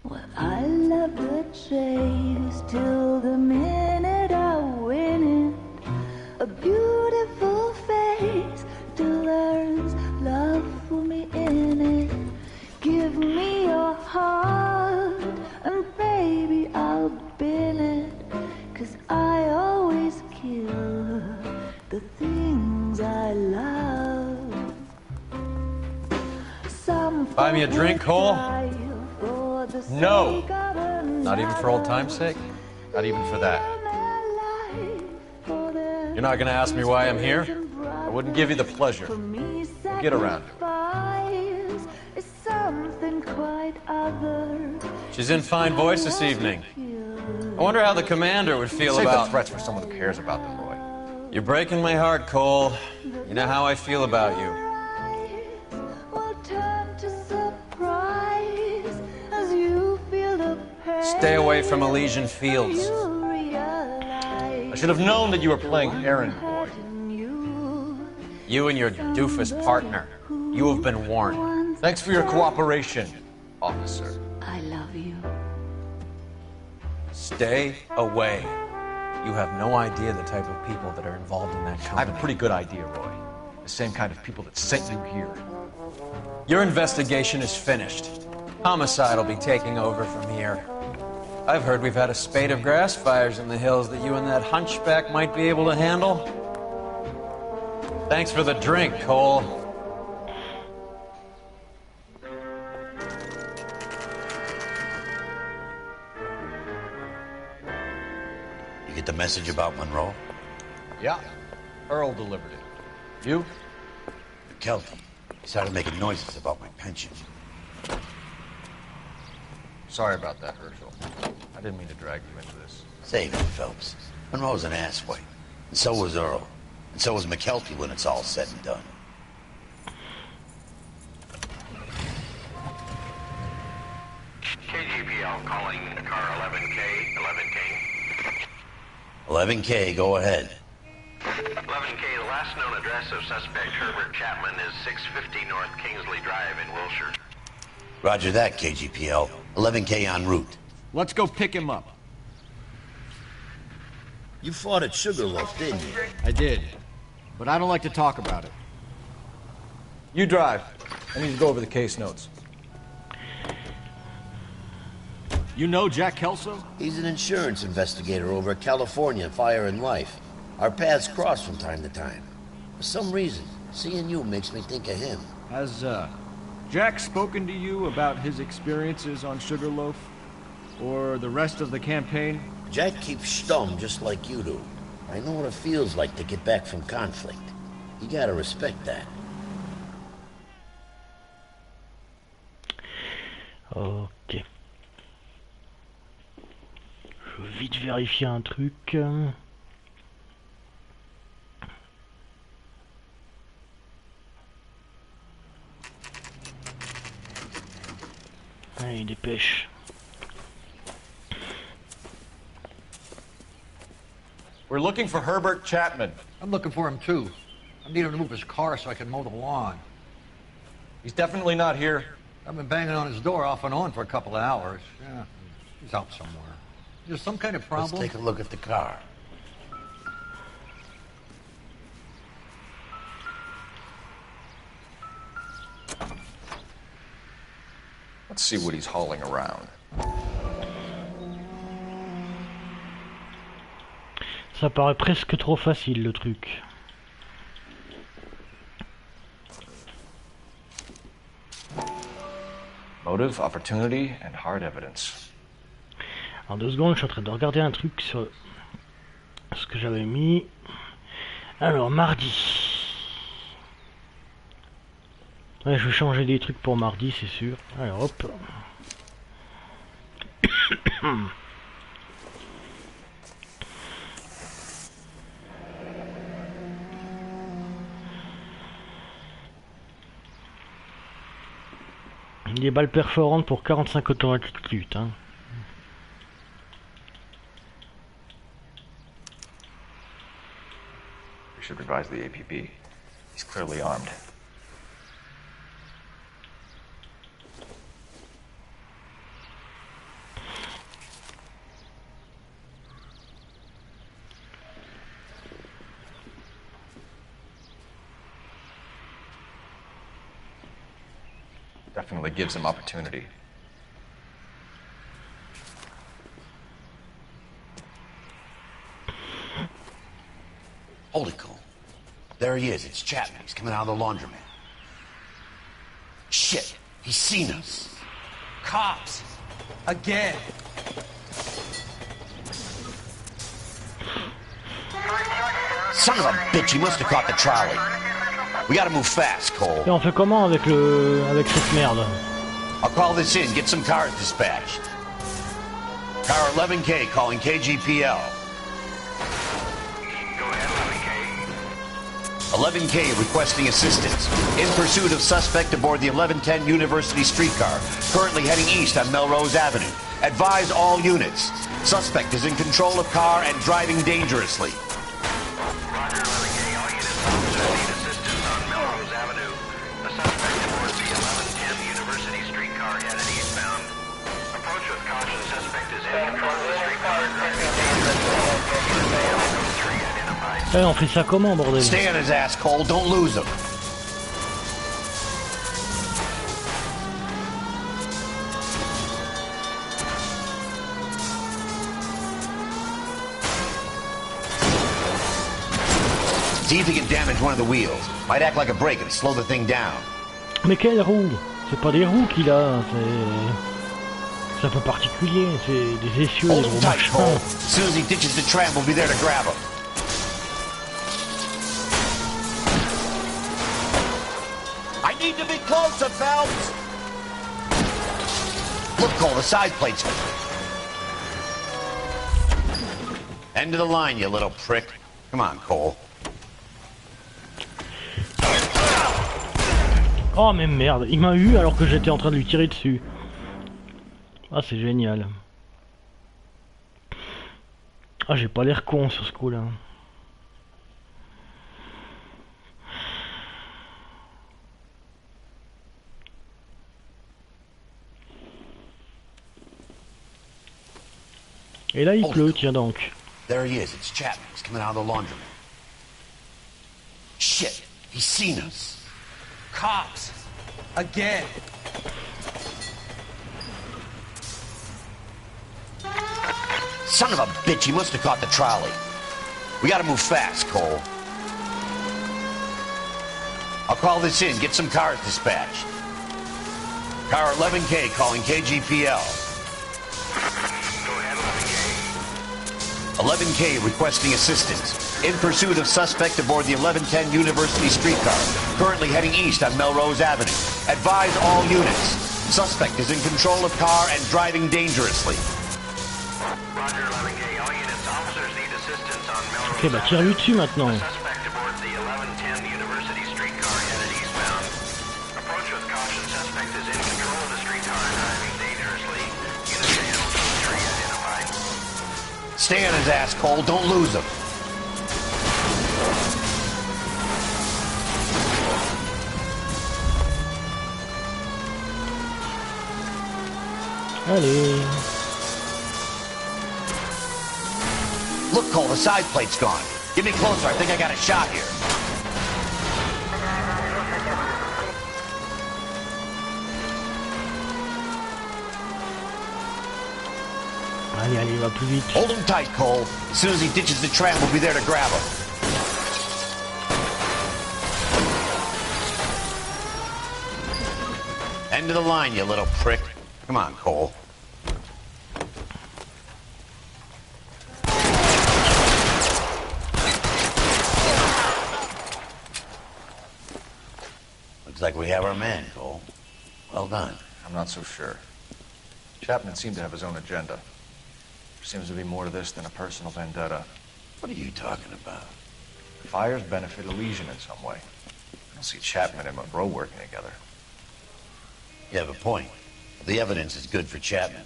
Well, I love the chase till the minute I win it. A beautiful face till there's love for me in it. Give me your heart and baby I'll bin it. 'Cause I always kill the things I love. Some Buy me a drink, Cole? No! Not even for old time's sake? Not even for that. You're not gonna ask me why I'm here? I wouldn't give you the pleasure. We'll get around to it. She's in fine voice this evening. I wonder how the commander would feel Save about... the threats for someone who cares about them, Roy. You're breaking my heart, Cole. You know how I feel about you. Stay away from Elysian Fields. I should have known that you were playing errand boy. You and your doofus partner. You have been warned. Thanks for your cooperation, officer. I love you. Stay away. You have no idea the type of people that are involved in that company. I have a pretty good idea, Roy. The same kind of people that sent you here. Your investigation is finished. Homicide will be taking over from here. I've heard we've had a spate of grass fires in the hills that you and that hunchback might be able to handle. Thanks for the drink, Cole. You get the message about Monroe? Yeah. Earl delivered it. You? McKelty. He started making noises about my pension. Sorry about that, Herschel. I didn't mean to drag you into this. Save it, Phelps. Monroe's an asswipe. And so was Earl. And so was McKelty when it's all said and done. KGPL calling car 11K, 11K. 11K, go ahead. 11K, the last known address of suspect Herbert Chapman is 650 North Kingsley Drive in Wilshire. Roger that, KGPL. 11K en route. Let's go pick him up. You fought at Sugarloaf, didn't you? I did. But I don't like to talk about it. You drive. I need to go over the case notes. You know Jack Kelso? He's an insurance investigator over at California Fire and Life. Our paths cross from time to time. For some reason, seeing you makes me think of him. Has, Jack spoken to you about his experiences on Sugarloaf? Or the rest of the campaign? Jack keeps stum just like you do. I know what it feels like to get back from conflict. You gotta respect that. Ok. Je vais vite vérifier un truc. Allez, dépêche. We're looking for Herbert Chapman. I'm looking for him too. I need him to move his car so I can mow the lawn. He's definitely not here. I've been banging on his door off and on for a couple of hours. Yeah, he's out somewhere. Is there some kind of problem? Let's take a look at the car. Let's see what he's hauling around. Ça paraît presque trop facile le truc. Motive, opportunity, and hard evidence. En 2 secondes, je suis en train de regarder un truc sur ce que j'avais mis. Alors, mardi. Ouais, je vais changer des trucs pour mardi, c'est sûr. Alors, hop. Des balles perforantes pour 45 automatiques lutte. Hein. We should revise the APB. He's clearly armed. Definitely gives him opportunity. Hold it, Cole. There he is. It's Chapman. He's coming out of the laundromat. Shit! He's seen us. Cops! Again! Son of a bitch! He must have caught the trolley. We gotta move fast, Cole. Et on fait comment avec cette merde? I'll call this in. Get some cars dispatched. Car 11K calling KGPL. 11K requesting assistance. In pursuit of suspect aboard the 1110 University streetcar, currently heading east on Melrose Avenue. Advise all units. Suspect is in control of car and driving dangerously. Hey, on fait ça comment, bordel? Stay on his ass, Cole. Don't lose him. See if he can damage one of the wheels. Might act like a brake and slow the thing down. Mais quelle roue? C'est pas des roues qu'il a, c'est un peu particulier. C'est des essieux, des gros machins. As soon as he ditches the tram, we'll be there to grab him. I need to be closer, Phelps! Look, Cole, the side plates. End of the line, you little prick. Come on, Cole. Oh mais merde, il m'a eu alors que j'étais en train de lui tirer dessus. Ah c'est génial. Ah j'ai pas l'air con sur ce coup là. Et là il pleut, tiens donc. There he is, it's Chapman. He's coming out of the laundromat. Shit, he's seen us. Cops! Again! Son of a bitch, he must have caught the trolley. We gotta move fast, Cole. I'll call this in, get some cars dispatched. Car 11K calling KGPL. 11K requesting assistance. In pursuit of suspect aboard the 1110 University streetcar. Currently heading east on Melrose Avenue. Advise all units. Suspect is in control of car and driving dangerously. Roger, 11K. All units, officers need assistance on Melrose Ok, bah tire-lui dessus maintenant. Suspect aboard the 1110 University streetcar headed eastbound. Approach with caution. Suspect is in control of the streetcar and driving dangerously. Units to handle tree identified. Stay on his ass, Cole. Don't lose him. Allez. Look, Cole, the side plate's gone. Get me closer. I think I got a shot here. Allez, allez, va plus vite. Hold him tight, Cole. As soon as he ditches the tram, we'll be there to grab him. End of the line, you little prick. Come on, Cole. Looks like we have our man, Cole. Well done. I'm not so sure. Chapman seemed to have his own agenda. There seems to be more to this than a personal vendetta. What are you talking about? The fires benefit Elysian in some way. I don't see Chapman and Monroe working together. You have a point. The evidence is good for Chapman.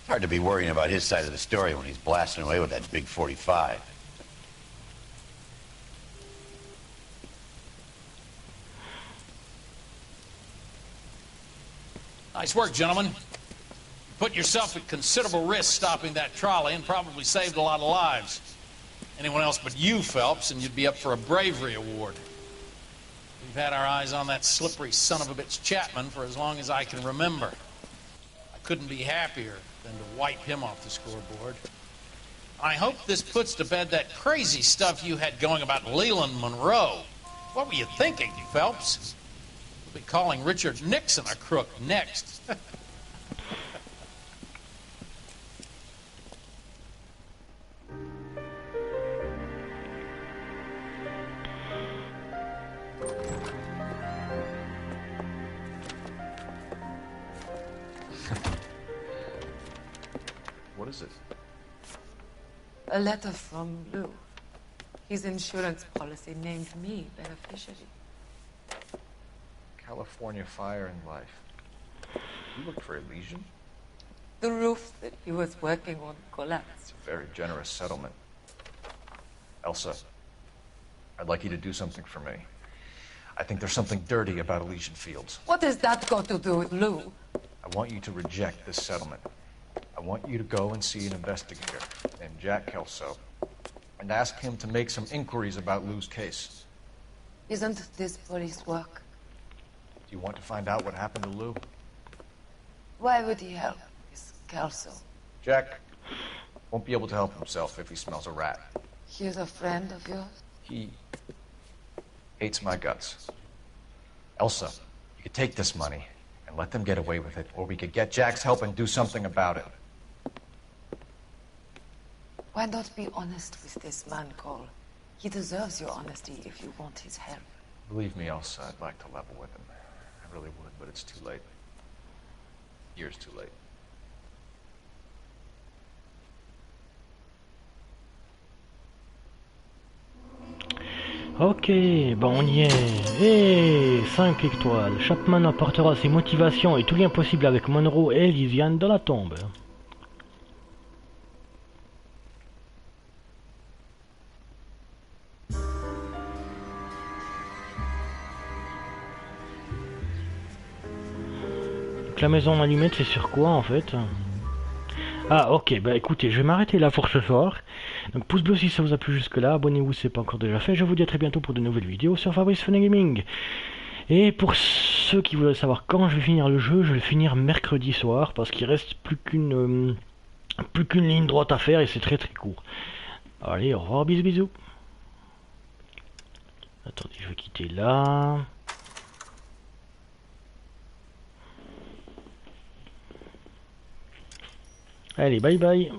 Hard to be worrying about his side of the story when he's blasting away with that big 45. Nice work, gentlemen. You put yourself at considerable risk stopping that trolley and probably saved a lot of lives. Anyone else but you, Phelps, and you'd be up for a bravery award. We've had our eyes on that slippery son of a bitch Chapman for as long as I can remember. I couldn't be happier than to wipe him off the scoreboard. I hope this puts to bed that crazy stuff you had going about Leland Monroe. What were you thinking, Phelps? We'll be calling Richard Nixon a crook next. What is it? A letter from Lou. His insurance policy named me beneficiary. California Fire and Life. You look for Elysian? The roof that he was working on collapsed. It's a very generous settlement. Elsa, I'd like you to do something for me. I think there's something dirty about Elysian Fields. What has that got to do with Lou? I want you to reject this settlement. I want you to go and see an investigator named Jack Kelso and ask him to make some inquiries about Lou's case. Isn't this police work? Do you want to find out what happened to Lou? Why would he help Miss Kelso? Jack won't be able to help himself if he smells a rat. He's a friend of yours? He hates my guts. Elsa, you could take this money and let them get away with it, or we could get Jack's help and do something about it. Why not be honest with this man, Cole? He deserves your honesty if you want his help. Believe me, Elsa, I'd like to level with him. I really would, but it's too late. Years too late. Ok, bon on y est. Et 5 étoiles. Chapman apportera ses motivations et tout lien possible avec Monroe et Elysian dans la tombe. Donc la maison allumette, c'est sur quoi en fait? Ah ok, bah écoutez, je vais m'arrêter là pour ce soir. Donc pouce bleu si ça vous a plu jusque là, abonnez-vous si ce n'est pas encore déjà fait. Je vous dis à très bientôt pour de nouvelles vidéos sur Fabrice Fun&Gaming. Et pour ceux qui voudraient savoir quand je vais finir le jeu, je vais le finir mercredi soir parce qu'il reste plus qu'une Plus qu'une ligne droite à faire et c'est très très court. Allez, au revoir, bisous bisous. Attendez, je vais quitter là. Allez, bye bye.